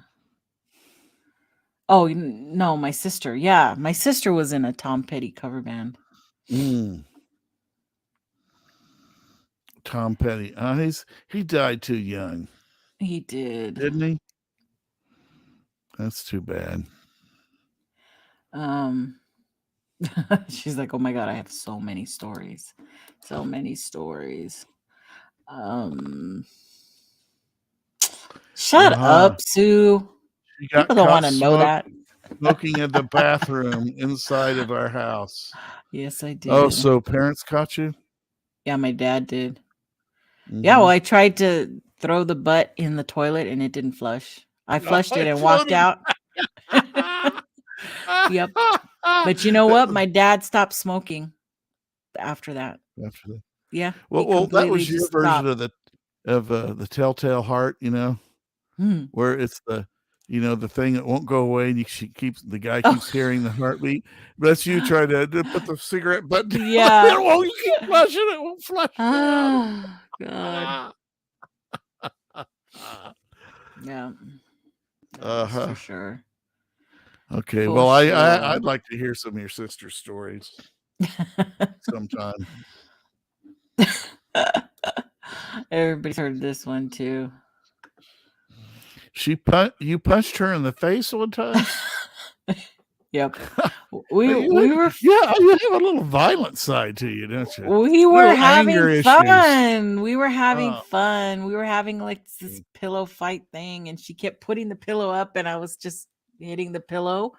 Oh no, my sister. Yeah, my sister was in a Tom Petty cover band. Tom Petty. He died too young. He did, didn't he? That's too bad. She's like, oh my God, I have so many stories. So many stories. Shut up, Sue. People don't want to know that. Smoking in the bathroom inside of our house. Yes, I did. Oh, so parents caught you? Yeah, my dad did. Yeah, well, I tried to throw the butt in the toilet and it didn't flush. I flushed it and walked out. Yep. But you know what? My dad stopped smoking after that. Yeah. Well, that was your version of the telltale heart, where it's the thing that won't go away, and the guy keeps hearing the heartbeat. But that's you trying to put the cigarette butt down. Yeah. Well, you keep flushing it, won't flush. Oh God. Yeah. For sure. Okay. Well, I'd like to hear some of your sister's stories sometime. Everybody's heard this one too. You punched her in the face one time? Yep. We were. Yeah, you have a little violent side to you, don't you? We were having fun. We were having fun. We were having like this pillow fight thing, and she kept putting the pillow up, and I was just hitting the pillow.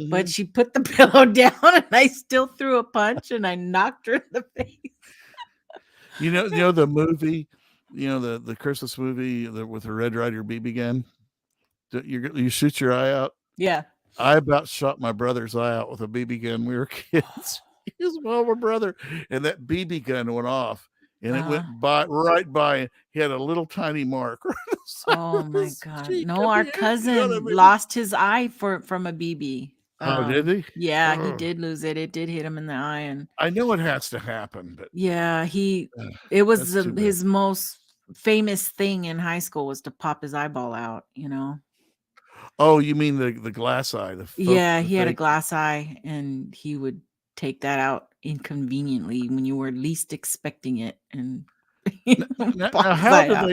But she put the pillow down, and I still threw a punch, and I knocked her in the face. You know the movie, the Christmas movie with the Red Ryder BB gun. You shoot your eye out. Yeah. I about shot my brother's eye out with a BB gun. We were kids. He was my older brother, and that BB gun went off, and it went right by. He had a little tiny mark. Oh my God! No, our cousin lost his eye from a BB. Oh, did he? Yeah, he did lose it. It did hit him in the eye, and I know it has to happen, but yeah, it was his most famous thing in high school was to pop his eyeball out. Oh, you mean the glass eye, the Yeah, he had a fake? glass eye, and he would take that out inconveniently when you were least expecting it, and pop Now, his eye out.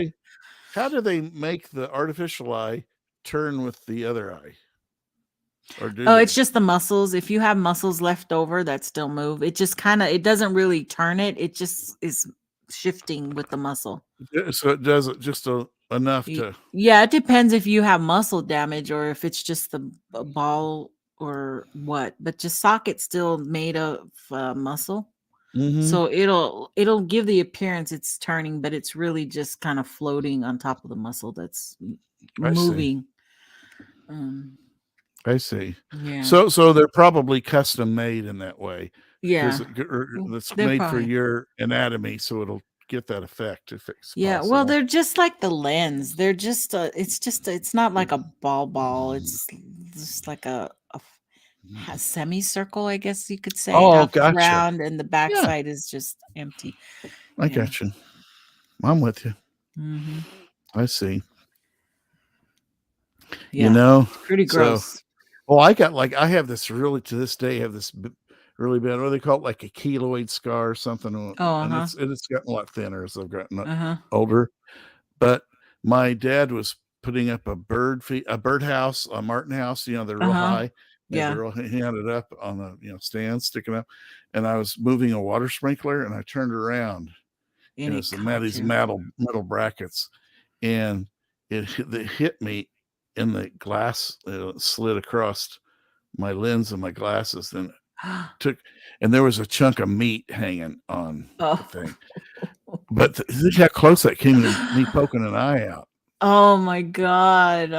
how do they make the artificial eye turn with the other eye, or do Oh, it's they? just the muscles. If you have muscles left over that still move, it just kind of, it doesn't really turn it. It just is shifting with the muscle. So it does it just enough to. Yeah, it depends if you have muscle damage or if it's just the ball or what. But just socket's still made of muscle, Mm-hmm. so it'll give the appearance it's turning, but it's really just kind of floating on top of the muscle that's I see. moving. Um, I see. yeah, So they're probably custom made in that way because yeah, that's they're made for probably. your anatomy, so it'll get that effect if it's Yeah, well, possible. they're just like the lens. They're just it's not like a ball. It's just like a semicircle, I guess you could say, Oh, half gotcha. round, and the Yeah, backside is just empty. I Yeah. got you. I'm with you. Hmm. I see. You Yeah. know, It's pretty so gross. I have this really to this day have this really bad. What do they call it? Like a keloid scar or something, Oh, and uh-huh. it's gotten a lot thinner as I've gotten Uh-huh. older. But my dad was putting up a birdhouse, a martin house. They're real Uh-huh. high. Yeah. He had it up on a stand sticking up, and I was moving a water sprinkler, and I turned around, And and it it's caught these you. metal brackets, and it hit me in the glass, slid across my lens of my glasses, then took, and there was a chunk of meat hanging on the Oh. thing. But look how close that came to me poking an eye out. Oh my God.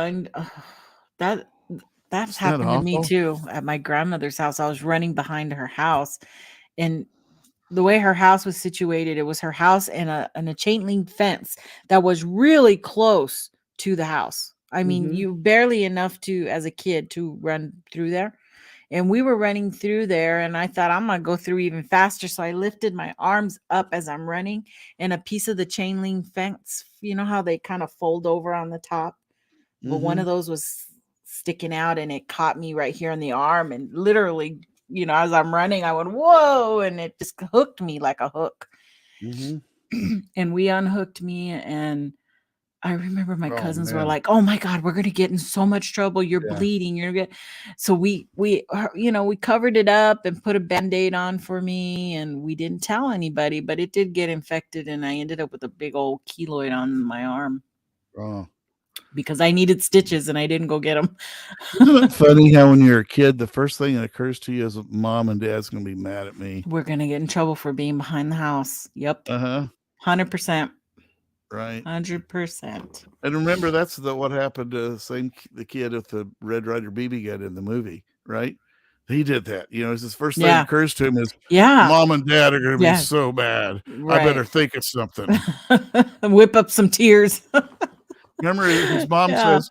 That that's Isn't that happened to me awful? too at my grandmother's house. I was running behind her house, and the way her house was situated, it was her house and a chain link fence that was really close to the house. I mean, Mhm. you barely enough to, as a kid, to run through there. And we were running through there, and I thought I'm gonna go through even faster. So I lifted my arms up as I'm running, and a piece of the chain link fence, you know how they kind of fold over on the top? Well, one of Mhm. those was sticking out, and it caught me right here in the arm, and literally, as I'm running, I went, "Whoa," and it just hooked me like a hook. Mhm. And we unhooked me, and I remember my Oh, cousins were man. like, "Oh my god, we're gonna get in so much trouble. You're Yeah. bleeding. You're gonna." So we covered it up and put a band-aid on for me, and we didn't tell anybody, but it did get infected, and I ended up with a big old keloid on my arm Oh. because I needed stitches and I didn't go get them. Isn't it funny how when you're a kid, the first thing that occurs to you is mom and dad's gonna be mad at me? We're gonna get in trouble for being behind the house. Yep. Uh-huh. 100%. Right. 100%. And remember, that's what happened to the kid with the Red Ryder BB gun in the movie, right? He did that. It's his first thing that Yeah. occurs to him is Yeah. mom and dad are gonna be Yeah. so bad. I better Right. think of something. Whip up some tears. Remember his mom Yeah. says,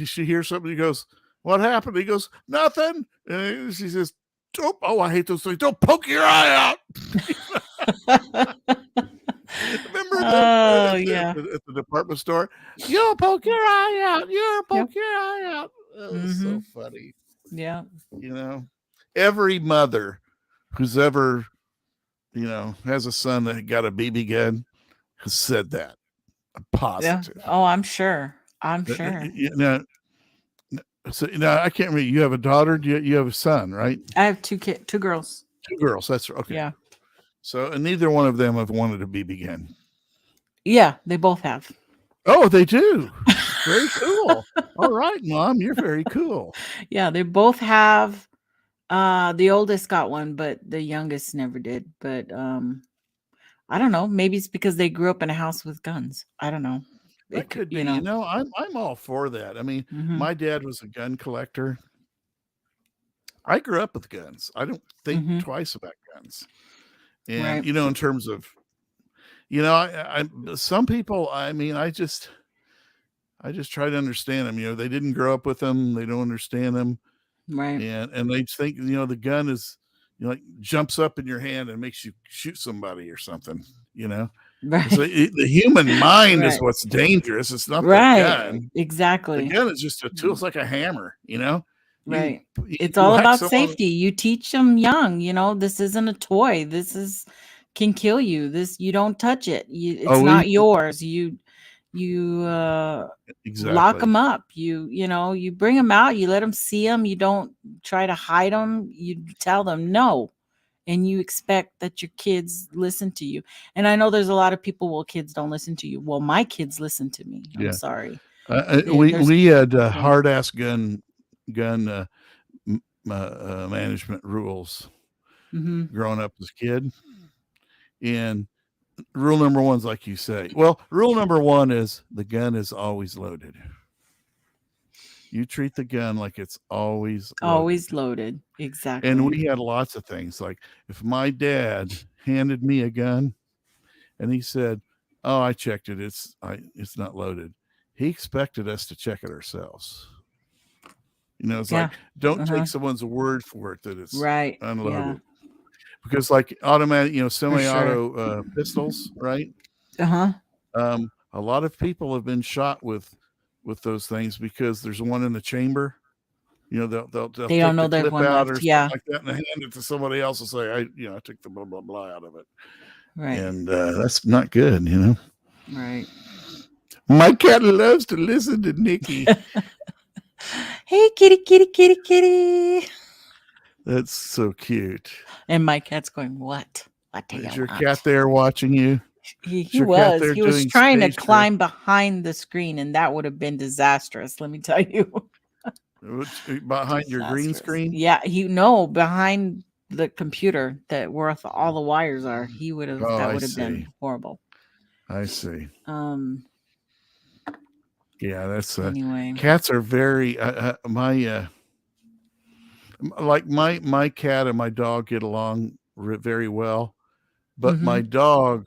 she hears something, he goes, "What happened?" He goes, "Nothing." And she says, "Don't, oh, I hate those things. Don't poke your eye out." Remember Oh, yeah. at the department store? "You'll poke your eye out. You'll Yep. poke your eye out." Oh, it's so Mhm. funny. Yeah. You know, every mother who's ever, has a son that got a BB gun has said that. I'm Yeah. positive. Oh, I'm sure. I'm sure. So now I can't remember. You have a daughter. You have a son, right? I have two girls. Two girls. That's okay. Yeah. So and neither one of them have wanted a BB gun. Yeah, they both have. Oh, they do. Very cool. All right, Mom, you're very cool. Yeah, they both have. The oldest got one, but the youngest never did. But I don't know. Maybe it's because they grew up in a house with guns. I don't know. That It could be. you know. I'm all for that. I mean, Mhm. my dad was a gun collector. I grew up with guns. I don't think Mhm. twice about guns. And Right. in terms of, some people. I mean, I just try to understand them. They didn't grow up with them. They don't understand them, Right. and they think the gun is, like jumps up in your hand and makes you shoot somebody or something. Right. So the human mind is Right. what's dangerous. It's not the Right. gun. The Exactly. gun is just a tool. It's like a hammer, you know. Right. You It's all whack about someone. safety. You teach them young, this isn't a toy. Can kill you. You don't touch it. It's Oh, not yours. You lock exactly. them up. You bring them out, you let them see them. You don't try to hide them. You tell them no. And you expect that your kids listen to you. And I know there's a lot of people, well, kids don't listen to you. Well, my kids listen to me. I'm Yeah. sorry. We had hard ass gun management rules growing up as a kid, and rule number one's like you say. Well, rule number one is the gun is always loaded. You treat the gun like it's always loaded. Exactly. And we had lots of things, like if my dad handed me a gun and he said, "Oh, I checked it. It's not loaded." He expected us to check it ourselves. It's like, don't take someone's word for it that it's right. unloaded. Yeah. Because like automatic, semi-auto pistols, right? A lot of people have been shot with those things because there's one in the chamber. They'll They take don't know the there's clip one out left. or something like that and hand it to somebody else and say, I took the blah blah blah out of it. Right. And that's not good, Right. My cat loves to listen to Nikki. Hey, kitty, kitty, kitty, kitty. That's so cute. And my cat's going, what? What do you Is your want? cat there watching you? He was. He was doing trying to stage climb behind the screen, and that would have been disastrous. Let me tell you. Behind your green screen? Yeah, behind the computer where all the wires are. He would have. That would have been horrible. I see. Yeah, that's anyway. Cats are very my cat and my dog get along very well, but my dog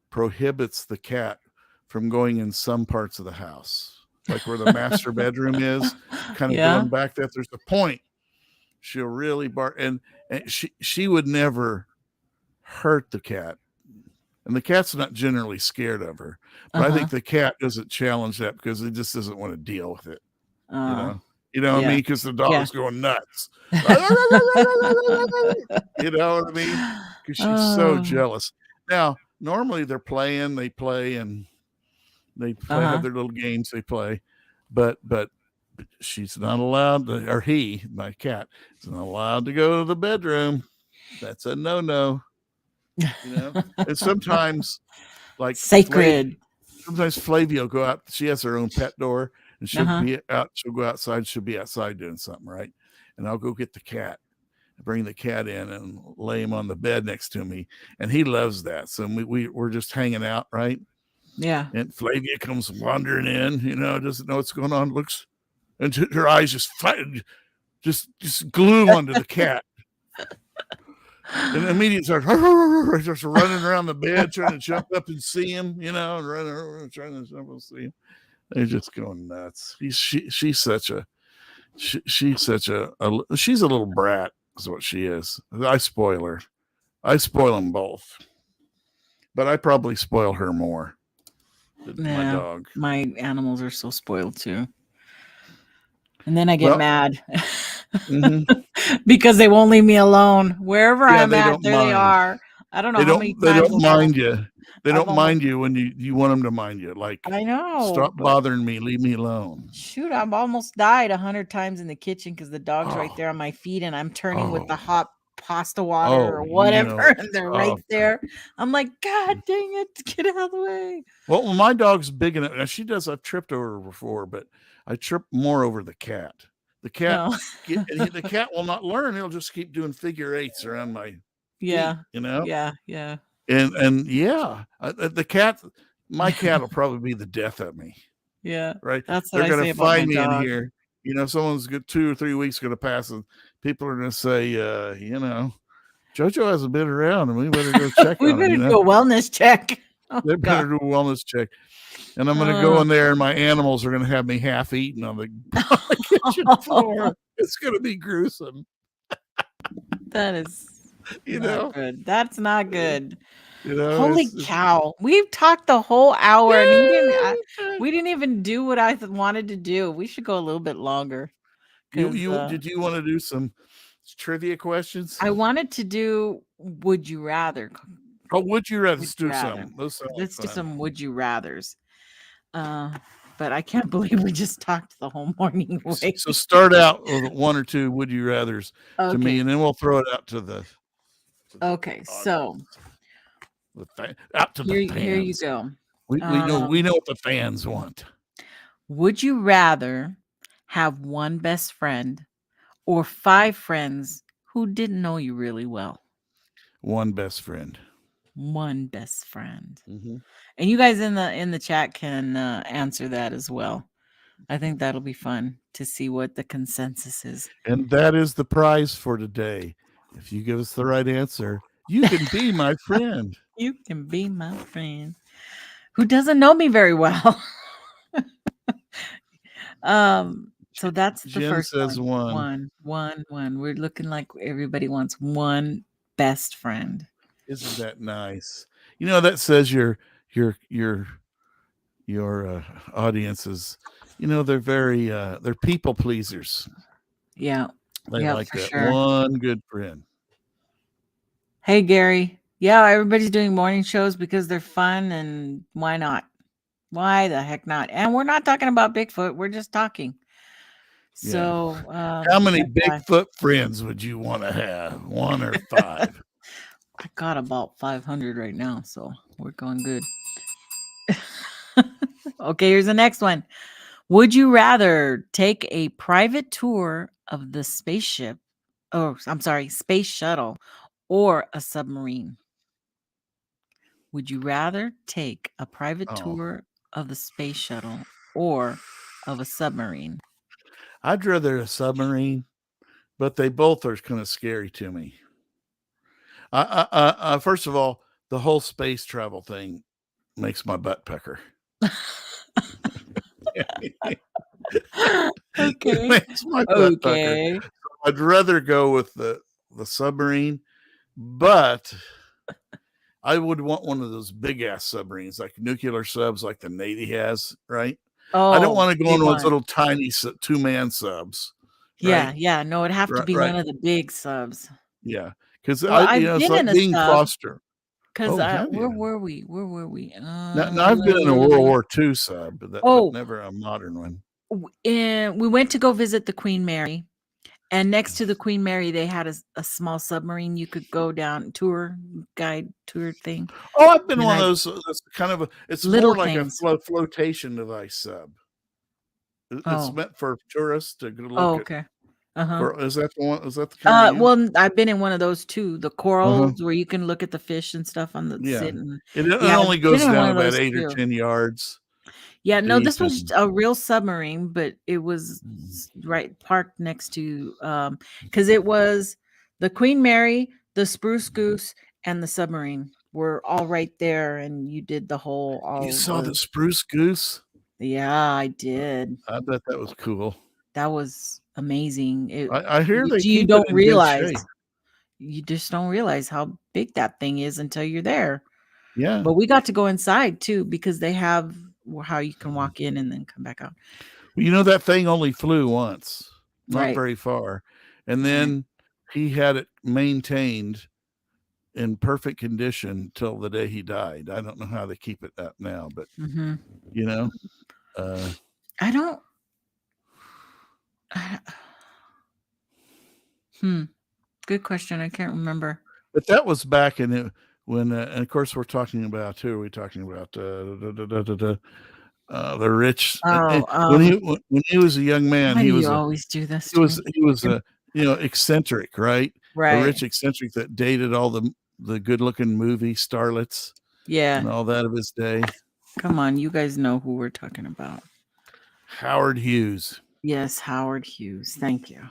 prohibits the cat from going in some parts of the house, like where the master bedroom is, kind of going back there. If there's a point, she'll really bark, and she would never hurt the cat. And the cat's not generally scared of her, but I think the cat doesn't challenge that because it just doesn't want to deal with it. You know what I mean? Because the dog's going nuts. You know what I mean? Because she's so jealous. Now, normally they play and they have their little games they play, but she's not allowed to, or my cat, is not allowed to go to the bedroom. That's a no. And sometimes, like sacred. Sometimes Flavia will go out. She has her own pet door, and she'll be out. She'll go outside. She'll be outside doing something, right? And I'll go get the cat, bring the cat in, and lay him on the bed next to me, and he loves that. So we're just hanging out, right? Yeah. And Flavia comes wandering in, doesn't know what's going on. Looks, and her eyes just glue onto the cat. And immediately starts running around the bed, trying to jump up and see him, and running around trying to jump and see him. They're just going nuts. She's such a little brat, is what she is. I spoil her. I spoil them both, but I probably spoil her more than my dog. My animals are so spoiled too. And then I get mad because they won't leave me alone. Wherever I'm at, there they are. I don't know how many times they don't mind you. They don't mind you when you want them to mind you. Like, I know. Stop bothering me. Leave me alone. Shoot, I've almost died 100 times in the kitchen because the dog's right there on my feet, and I'm turning with the hot pasta water or whatever, and they're right there. I'm like, God dang it, get out of the way. Well, my dog's big enough. Now I've tripped over her before, but I trip more over the cat. The cat, the cat will not learn. He'll just keep doing figure eights around my feet, Yeah. And the cat, my cat will probably be the death of me. Yeah, right. That's what They're going to find me in here. Someone's good 2 or 3 weeks going to pass, and people are going to say, Jojo hasn't been around, and we better go check. We better do a wellness check. They better do a wellness check. And I'm going to go in there, and my animals are going to have me half eaten on the kitchen floor. It's going to be gruesome. That is You Not know, good. That's not good. Holy it's cow. We've talked the whole hour and we didn't even do what I wanted to do. We should go a little bit longer because you did you want to do some trivia questions? I wanted to do would you rather. Oh, would you rather Would let's you do rather? some? Those sound like Let's do fun. some would you rathers. But I can't believe we just talked the whole morning away. So start out with one or two would you rathers to me, Okay. and then we'll throw it out to the Okay. So out to the here you fans. go. We know what the fans want. Would you rather have one best friend or 5 friends who didn't know you really well? One best friend. One best friend. Mm-hmm. And you guys in the chat can answer that as well. I think that'll be fun to see what the consensus is. And that is the prize for today. If you give us the right answer, you can be my friend. You can be my friend who doesn't know me very well. So that's the Jen first says one. One. We're looking like everybody wants one best friend. Isn't that nice? You know, that says your audience is, you know, they're very they're people pleasers. Yeah. They Yeah, like for that sure. one good friend. Hey, Gary. Yeah, everybody's doing morning shows because they're fun, and why not? Why the heck not? And we're not talking about Bigfoot. We're just talking. So, how many that's Bigfoot friends would you want to have? 1 or 5? I got about 500 right now, so we're going good. Okay, here's the next one. Would you rather take a private tour of the spaceship? Oh, I'm sorry, space shuttle or a submarine? Would you rather take a private tour of the space shuttle or of a submarine? I'd rather a submarine, but they both are kind of scary to me. First of all, the whole space travel thing makes my butt pucker. Okay. It makes my butt pucker. So I'd rather go with the submarine, but I would want one of those big ass submarines, like nuclear subs, like the Navy has, right? I don't want to go on those little tiny 2-man subs. Yeah, right? yeah. No, it'd have to be one of the big subs. Yeah, because Well, I've it's been like in a being sub. foster. Because have where you? were we? Where were we? Now I've been in a World War II sub, but never a modern one. And we went to go visit the Queen Mary, and next to the Queen Mary, they had a small submarine you could go down guide tour thing. Oh, I've been one of those. That's kind of it's Little more like things. a flotation device sub. It's meant for tourists to go look Oh, okay. Is that the one? Is that the kind? Well, I've been in one of those too. The corals where you can look at the fish and stuff on the sit. It only goes I've been in one down of about those 8 or too. 10 yards. Yeah, no, this deep was a real submarine, but it was right parked next to because it was the Queen Mary, the Spruce Goose, and the submarine were all right there, and you did the whole. You saw the Spruce Goose? Yeah, I did. I bet that was cool. That was amazing. I hear they you keep don't it in realize. good shape. You just don't realize how big that thing is until you're there. Yeah. But we got to go inside too because they have how you can walk in and then come back out. Well, you know, that thing only flew once, not Right. very far. And then he had it maintained in perfect condition till the day he died. I don't know how they keep it up now, but you know, I don't. Good question. I can't remember. But that was back in it when, and of course, we're talking about who are we talking about? The rich. When he was a young man, he was always do this. He was a eccentric, right? Right. A rich eccentric that dated all the good looking movie starlets. Yeah. And all that of his day. Come on, you guys know who we're talking about. Howard Hughes. Yes, Howard Hughes. Thank you.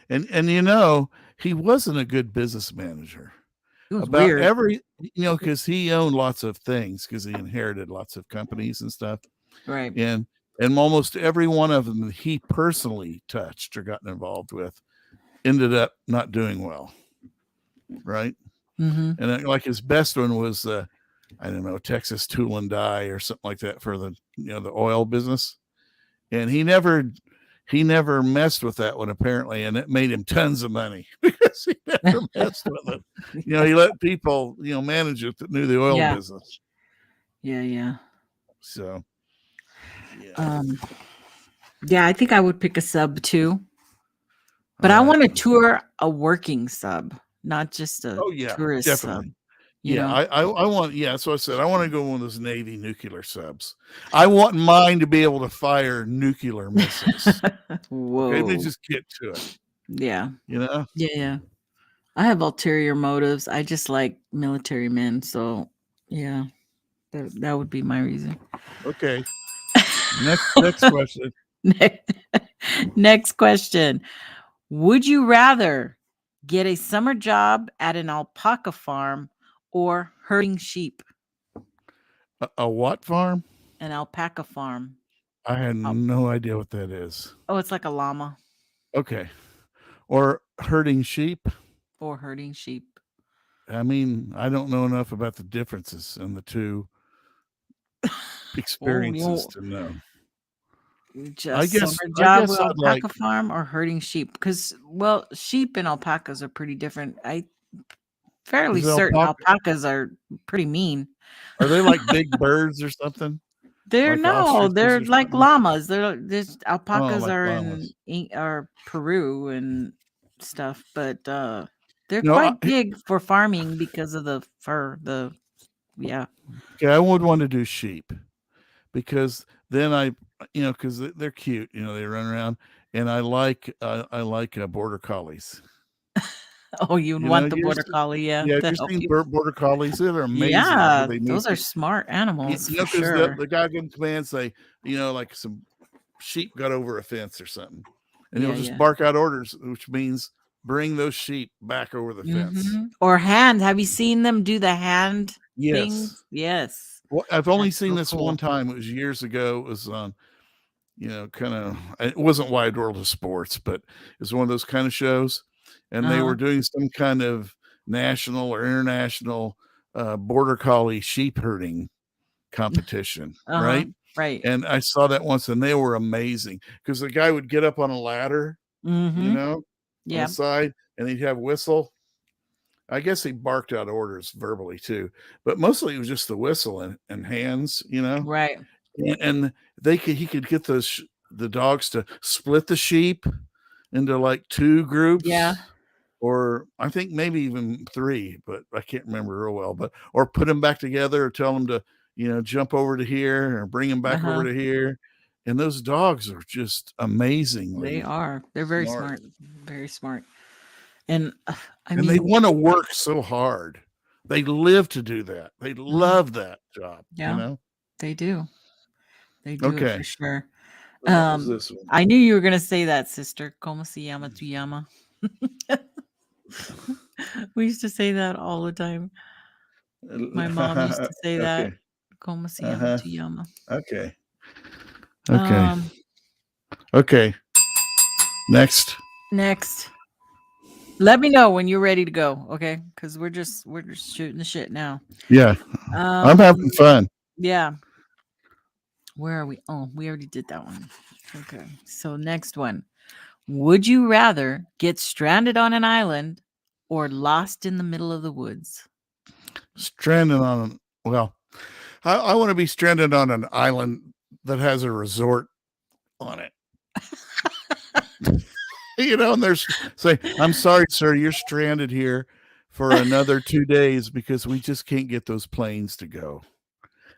And you know, he wasn't a good business manager. It was About weird. because he owned lots of things because he inherited lots of companies and stuff. Right. And almost every one of them he personally touched or gotten involved with ended up not doing well. right? Mm-hmm. And then, like his best one was I don't know, Texas Tool and Die or something like that for the the oil business. And he never messed with that one apparently, and it made him tons of money because he never messed with it. He let people manage it that knew the oil Yeah. business. Yeah. So yeah. Yeah, I think I would pick a sub too. But I want to tour a working sub, not just a tourist definitely. sub. I want, so I said I want to go one of those Navy nuclear subs. I want mine to be able to fire nuclear missiles. Whoa. Okay, let me just get to it. Yeah. Yeah. I have ulterior motives. I just like military men. So yeah, that would be my reason. Okay. Next question. Next question. Would you rather get a summer job at an alpaca farm or herding sheep? A what farm? An alpaca farm. I had no idea what that is. Oh, it's like a llama. Okay. Or herding sheep? Or herding sheep. I mean, I don't know enough about the differences in the two experiences to know. Just summer job with alpaca farm or herding sheep? Because, well, sheep and alpacas are pretty different. Fairly certain alpacas are pretty mean. Are they like big birds or something? They're like llamas. There's alpacas like are llamas. in Peru and stuff, but they're quite big for farming because of the fur. Okay, I would want to do sheep because then because they're cute. They run around, and I like border collies. Oh, you'd want the border collie, yeah. Yeah, you've seen border collies. They're amazing. Yeah, those are smart animals. For sure. The guy can command say, like some sheep got over a fence or something, and he'll just bark out orders, which means bring those sheep back over the fence. Or hand. Have you seen them do the hand things? Yes. Well, I've only seen this one time. It was years ago. It was on, kind of. It wasn't Wide World of Sports, but it was one of those kind of shows. And they were doing some kind of national or international border collie sheep herding competition, right? Right. And I saw that once, and they were amazing because the guy would get up on a ladder, on the side, and he'd have whistle. I guess he barked out orders verbally too, but mostly it was just the whistle and hands, Right. And he could get the dogs to split the sheep into like 2 groups. Yeah. Or I think maybe even 3, but I can't remember real well. Or put them back together, or tell them to, jump over to here, or bring them back over to here. And those dogs are just amazingly. They are. They're very smart. Very smart. And and they want to work so hard. They live to do that. They love that job. Yeah, they do. They do it for sure. This one? I knew you were gonna say that, sister. Como se llama tu llama? We used to say that all the time. My mom used to say that. Como se llama tu llama? Okay. Okay. Next. Let me know when you're ready to go, okay? Because we're just shooting the shit now. Yeah. I'm having fun. Yeah. Where are we? Oh, we already did that one. Okay. So next one. Would you rather get stranded on an island or lost in the middle of the woods? Stranded on I want to be stranded on an island that has a resort on it. And there's say, I'm sorry, sir, you're stranded here for another 2 days because we just can't get those planes to go.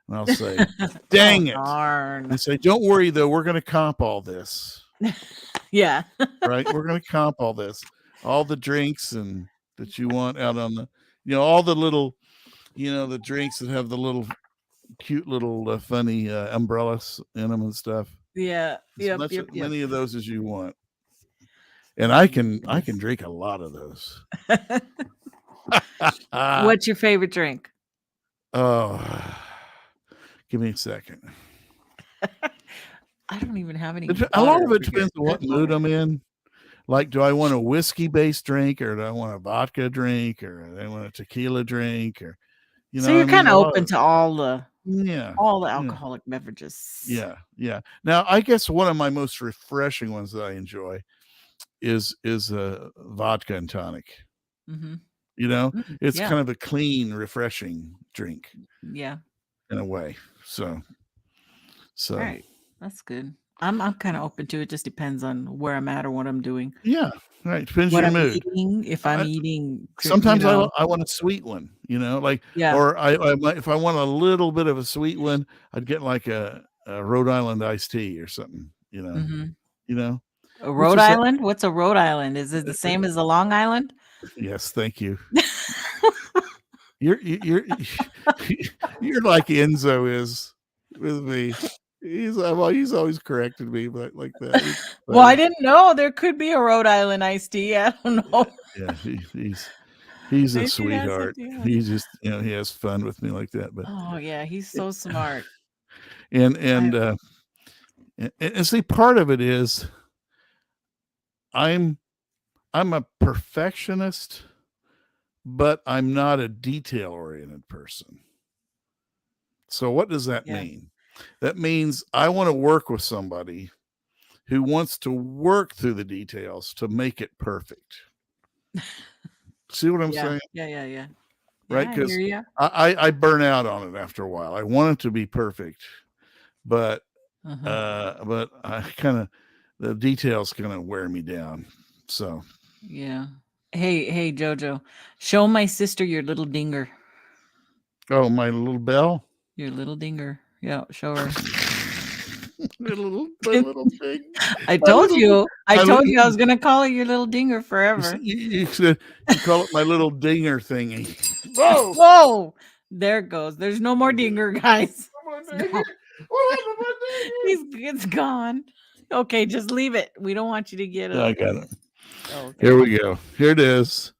And I'll say, dang it. Darn. I say, don't worry though, we're going to comp all this. Yeah. Right? We're going to comp all this. All the drinks and that you want out on the, all the little, the drinks that have the little cute little funny umbrellas in them and stuff. Yeah. As many of those as you want. And I can drink a lot of those. What's your favorite drink? Oh, give me a second. I don't even have any. A lot of it depends on what mood I'm in. Like, do I want a whiskey-based drink, or do I want a vodka drink, or do I want a tequila drink, or So you're I mean, kind a of lot open of to all the yeah, yeah, alcoholic beverages. yeah. Now, I guess one of my most refreshing ones that I enjoy is a vodka and tonic. Mm-hmm. It's Yeah. kind of a clean, refreshing drink Yeah. in a way. So All right. That's good. I'm kind of open to it. Just depends on where I'm at or what I'm doing. yeah, right. Depends What your I'm mood. eating. If I'm eating, Sometimes I want a sweet one, like, Yeah. or I might, if I want a little bit of a sweet one, I'd get like a Rhode Island iced tea or something, Mm-hmm. A which Rhode is Island? What's a Rhode Island? Is it the same as a Long Island? yes, thank you. You're you're like Enzo is with me. He's always corrected me, but like that. Well, I didn't know there could be a Rhode Island iced tea. I don't know. Yeah, he's a Maybe that's sweetheart. the deal. He's just he has fun with me like that. But Oh yeah, he's so smart. and see, part of it is I'm a perfectionist, but I'm not a detail oriented person. So what does that mean? That means I want to work with somebody who wants to work through the details to make it perfect. See what I'm saying? Yeah. Right? Because I burn out on it after a while. I want it to be perfect, but I kind of, the details kind of wear me down. So yeah. Hey, Jojo, show my sister your little dinger. Oh, my little bell? Your little dinger. Yeah, show her. my little thing. I told you I was gonna call it your little dinger forever. You call it my little dinger thingy. Whoa! There it goes. There's no more dinger, guys. It's gone. Okay, just leave it. We don't want you to get it. I got it. Okay. Here we go. Here it is.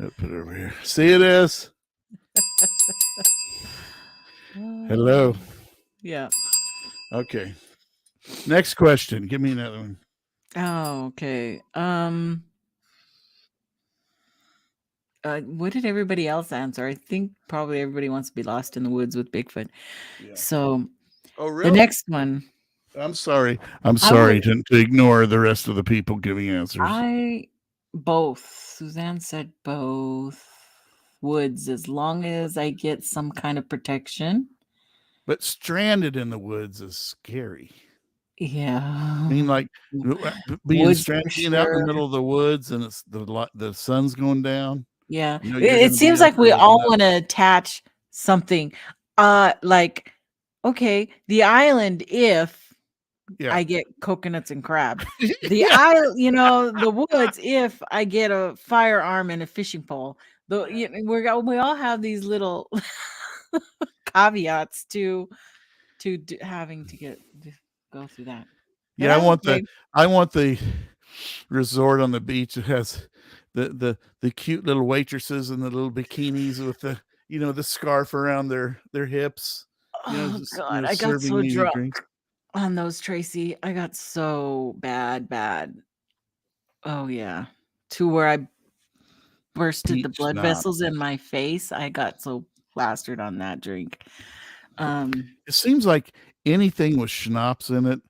I'll put it over here. See it is. Hello. Yeah. Okay. Next question. Give me another one. Oh, okay. What did everybody else answer? I think probably everybody wants to be lost in the woods with Bigfoot. Yeah. So, really? The next one. I'm sorry to ignore the rest of the people giving answers. Both. Suzanne said both. Woods, as long as I get some kind of protection. But stranded in the woods is scary. Yeah. I mean, like being stranded out in the middle of the woods and it's the sun's going down. Yeah. It seems like we all want to attach something. Like, okay, the island if I get coconuts and crab. The island, the woods if I get a firearm and a fishing pole. We all have these little caveats to having to go through that. But yeah, I want the resort on the beach that has the cute little waitresses in the little bikinis with the the scarf around their hips. Oh God, I got so drunk on those, Tracy. I got so bad. Oh yeah, to where I bursted the blood vessels in my face. I got so plastered on that drink. It seems like anything with schnapps in it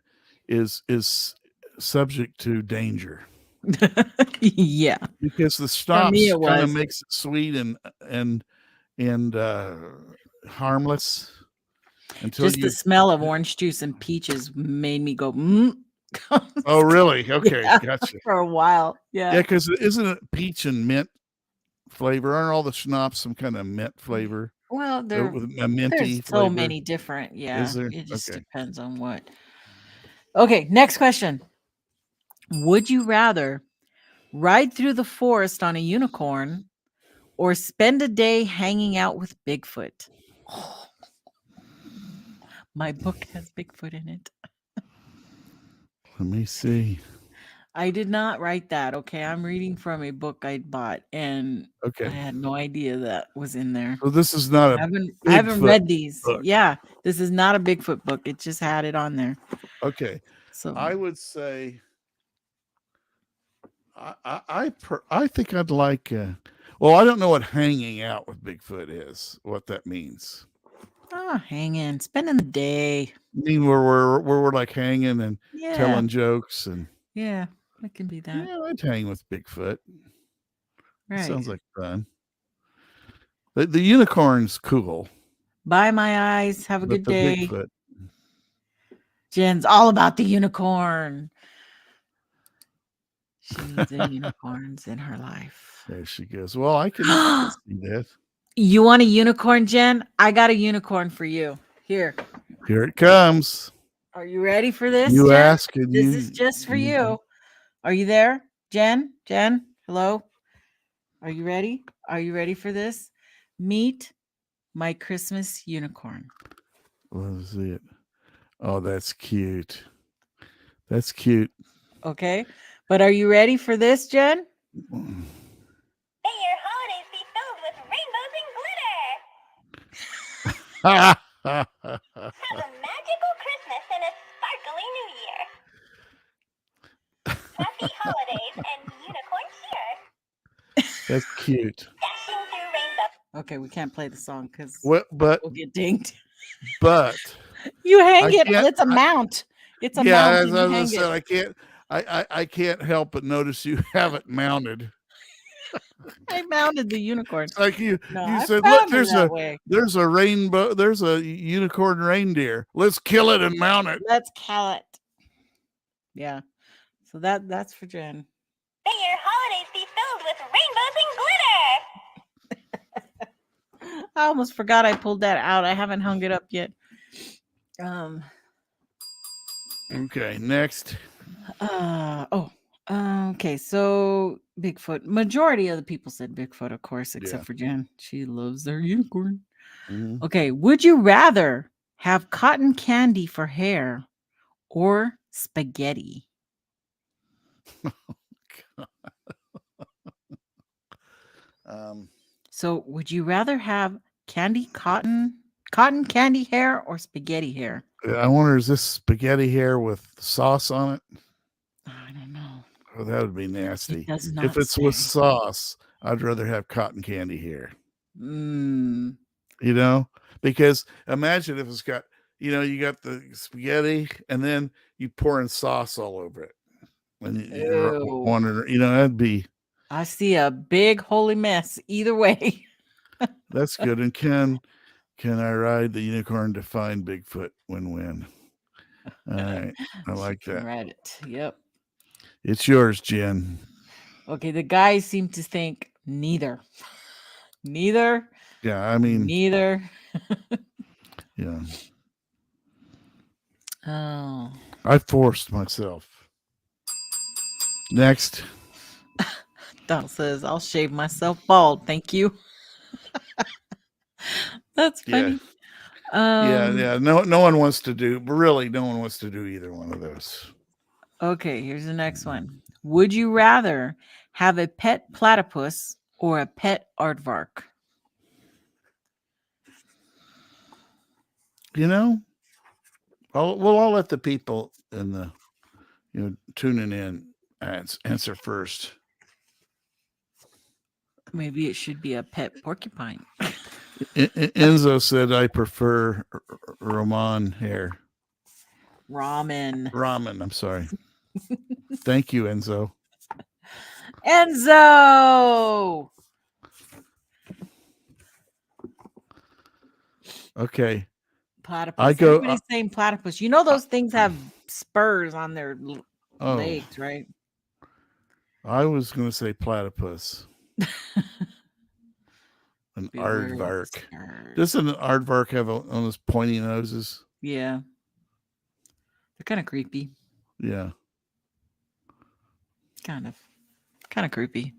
is subject to danger. Yeah, because the schnapps kind of makes it sweet and harmless. Until just the smell of orange juice and peaches made me go. Oh, really? Okay, gotcha. For a while, yeah. Because isn't it peach and mint flavor? Aren't all the schnapps some kind of mint flavor? Well, there's minty so many different. Yeah, is there? It just depends on what. Okay, next question. Would you rather ride through the forest on a unicorn or spend a day hanging out with Bigfoot? Oh. My book has Bigfoot in it. Let me see. I did not write that. Okay, I'm reading from a book I bought, and I had no idea that was in there. So this is not I haven't read these. Book. Yeah, this is not a Bigfoot book. It just had it on there. Okay, so I would say I think I'd like. Well, I don't know what hanging out with Bigfoot is. What that means. Oh, hanging, spending the day. I mean, we're like hanging and Yeah. telling jokes and Yeah, it can be that. yeah, I'd hang with Bigfoot. Right. Sounds like fun. The unicorn's cool. Bye, my eyes. Have a But good the day. Bigfoot. Jen's all about the unicorn. She needs the unicorns in her life. There she goes. Well, I can see that. You want a unicorn, Jen? I got a unicorn for you. Here. Here it comes. Are you ready for this? You Jen? ask and This is just for you. Are you there? Jen? Hello? Are you ready? Are you ready for this? Meet my Christmas unicorn. What is it? Oh, that's cute. That's cute. Okay. But are you ready for this, Jen? May your holidays be filled with rainbows and glitter. Have a magical Christmas and a sparkly New Year. Happy holidays and unicorn cheer. That's cute. Dashing through rainbows. Okay, we can't play the song because What? But we'll get dinged. but You hang it. can't- It's a mount. It's a yeah, mount. as and you I hang said, it. I can't. I can't help but notice you have it mounted. I mounted the unicorn. It's like you I said, found look, it there's a rainbow, there's a unicorn reindeer. Let's kill it and mount it. Let's kill it. Yeah. So that's for Jen. May your holidays be filled with rainbows and glitter. I almost forgot I pulled that out. I haven't hung it up yet. Okay, next. Okay. So Bigfoot. Majority of the people said Bigfoot, of course, except Yeah. for Jen. She loves their unicorn. Mhm. Okay. Would you rather have cotton candy for hair or spaghetti? So would you rather have cotton candy hair or spaghetti hair? I wonder, is this spaghetti hair with sauce on it? I don't know. Oh, that would be nasty. It does If not it's with say. sauce, I'd rather have cotton candy hair. Mm, You know, because imagine if it's got, you got the spaghetti and then you pour in sauce all over it. And you're Ew. wondering, that'd be. I see a big holy mess either way. That's good. And can I ride the unicorn to find Bigfoot? Win-win. All right, I like She can that. ride it. Yep. It's yours, Jen. Okay, the guys seem to think neither. Neither. Yeah, I mean, Neither. yeah, Oh. I forced myself. Next. Donald says, I'll shave myself bald. Thank you. That's funny. Yeah. No one wants to do, but really, no one wants to do either one of those. Okay, here's the next one. Would you rather have a pet platypus or a pet aardvark? I'll let the people in the tuning in answer first. Maybe it should be a pet porcupine. Enzo said I prefer Roman hair. Ramen. I'm sorry. Thank you, Enzo. Enzo. Okay. Platypus. Everybody's saying platypus. You know those things have spurs on their legs, right? I was going to say platypus. An aardvark. Doesn't an aardvark have one of those pointy noses? Yeah. They're kind of creepy. Yeah. Kind of creepy.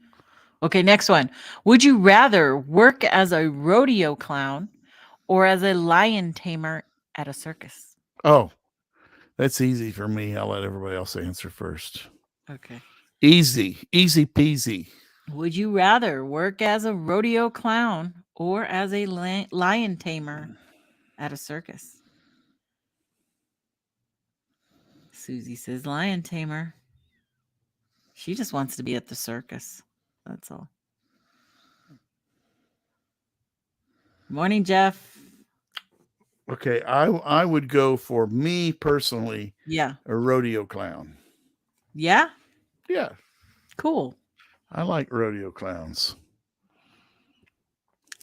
Okay, next one. Would you rather work as a rodeo clown or as a lion tamer at a circus? Oh, that's easy for me. I'll let everybody else answer first. Okay. Easy peasy. Would you rather work as a rodeo clown or as a lion tamer at a circus? Susie says lion tamer. She just wants to be at the circus. That's all. Morning, Jeff. Okay, I would go for me personally, Yeah. a rodeo clown. Yeah? Yeah, Cool. I like rodeo clowns.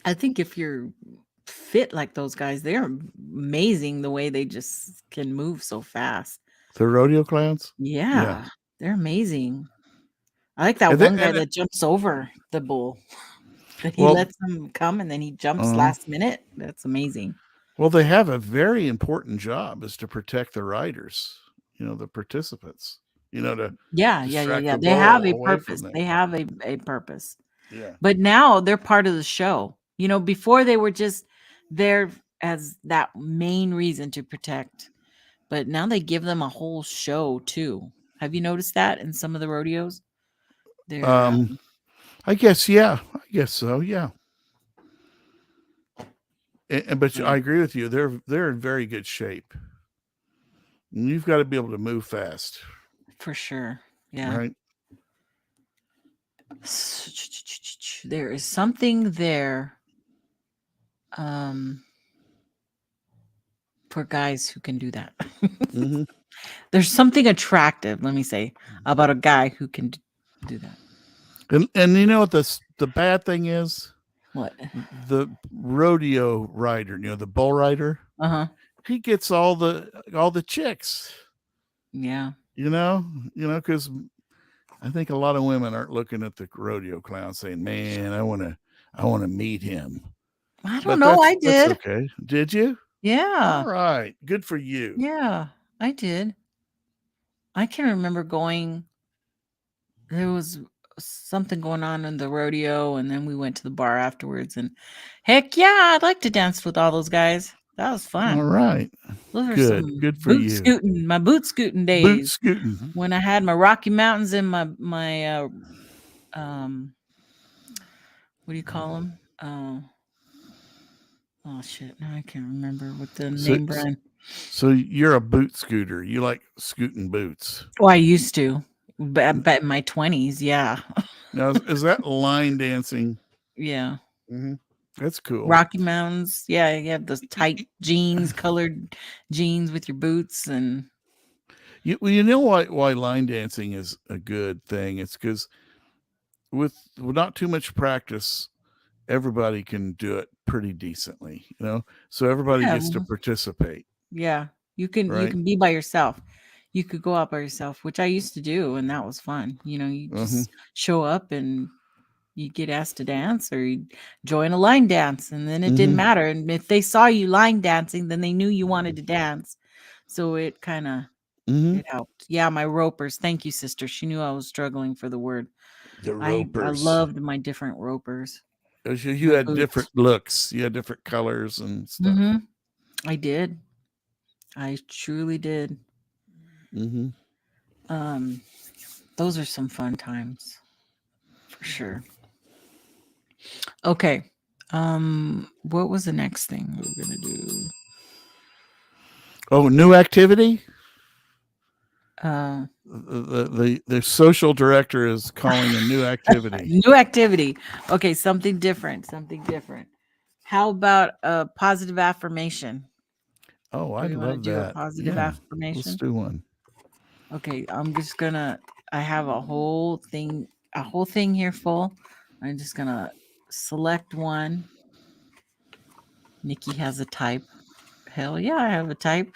I think if you're fit like those guys, they're amazing the way they just can move so fast. The rodeo clowns? Yeah. They're amazing. I like that And then- one guy and it- that jumps over the bull. That he Well- lets them come and then he jumps Uh-huh. last minute. That's amazing. Well, they have a very important job, is to protect the riders, the participants, to Yeah. distract the They have bull a away from purpose. them. They have a purpose. Yeah. But now they're part of the show. Before they were just there as that main reason to protect. But now they give them a whole show too. Have you noticed that in some of the rodeos? They're I guess so. Yeah. But I agree with you. They're in very good shape. And you've got to be able to move fast, for sure. Yeah. right? There is something there for guys who can do that. Mhm. There's something attractive, let me say, about a guy who can do that. And you know what the bad thing is? What? The rodeo rider, the bull rider, Uh-huh. he gets all the chicks. Yeah. Because I think a lot of women aren't looking at the rodeo clown saying, "Man, I want to meet him." I But don't know. I that's did. okay. Did you? Yeah. All right. Good for you. Yeah, I did. I can remember there was something going on in the rodeo, and then we went to the bar afterwards, and heck yeah, I'd like to dance with all those guys. That was fun. All right. Those are Good. some Good for boot you. scooting, my boot scooting Boot days scooting. when I had my Rocky Mountains and my what do you call them? Oh shit, now I can't remember what the name brand. So you're a boot scooter. You like scooting boots. Oh, I used to, but in my 20s, yeah. Now, is that line dancing? Yeah. Mm-hmm. That's cool. Rocky Mountains. Yeah, you have those tight jeans, colored jeans with your boots, and You know why line dancing is a good thing? It's because with not too much practice, everybody can do it pretty decently, so everybody Yeah. gets to participate. yeah, you can Right. be by yourself. You could go out by yourself, which I used to do, and that was fun. You just show up and you get asked to dance, or you join a line dance, and then it didn't matter. And if they saw you line dancing, then they knew you wanted to dance. So it kind of it helped. Yeah, my ropers. Thank you, sister. She knew I was struggling for the word. The I ropers. loved my different ropers. You my had boots. different looks. You had different colors and stuff. I did. I truly did. Those are some fun times for sure. Okay. What was the next thing we were gonna do? Oh, new activity. Uh, The social director is calling a new activity. New activity. Okay, something different. How about a positive affirmation? Oh, Do I'd you want to love do that. a positive Yeah, affirmation? let's do one. Okay, I have a whole thing here full. I'm just gonna select one. Nikki has a type. Hell yeah, I have a type.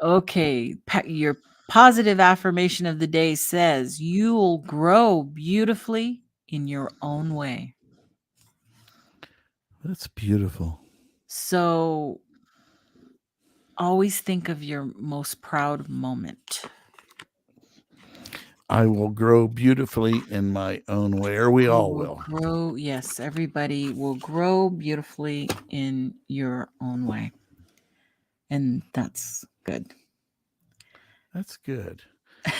Okay, your positive affirmation of the day says you will grow beautifully in your own way. That's beautiful. So always think of your most proud moment. I will grow beautifully in my own way, or we all will. Yes, everybody will grow beautifully in your own way. And that's good. That's good.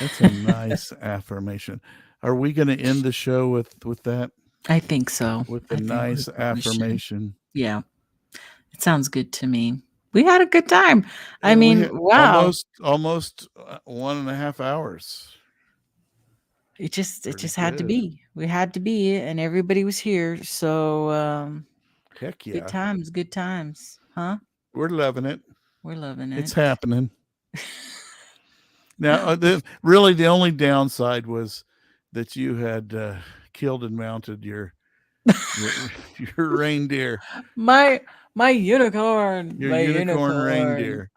That's a nice affirmation. Are we going to end the show with that? I think so. With a nice affirmation. Yeah. It sounds good to me. we had a good time. I And we mean, had wow. almost 1.5 hours. It just Pretty had to good. be. We had to be, and everybody was here. So Heck good yeah. times, huh? We're loving it. We're loving it. It's happening. Now, really, the only downside was that you had killed and mounted your reindeer, My unicorn. your My unicorn unicorn. reindeer.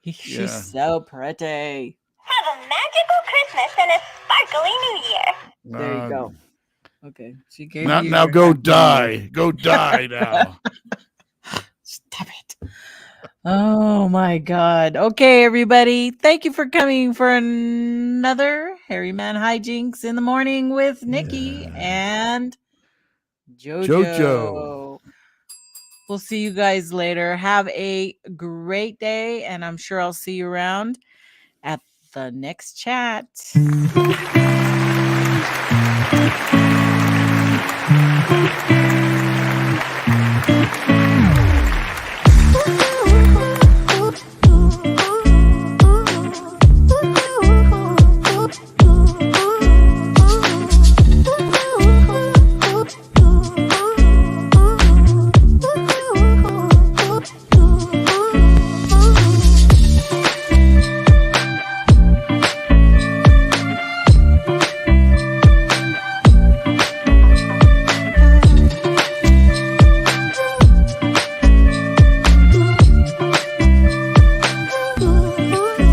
She's Yeah. so pretty. Have a magical Christmas and a sparkly New Year. There you go. Okay. She gave Now, you now your go happy die. New Go die now. Stop it. Oh my God. Okay, everybody. Thank you for coming for another Hairyman Hijinks in the morning with Nikki and Jojo. Jojo. We'll see you guys later. Have a great day, and I'm sure I'll see you around at the next chat.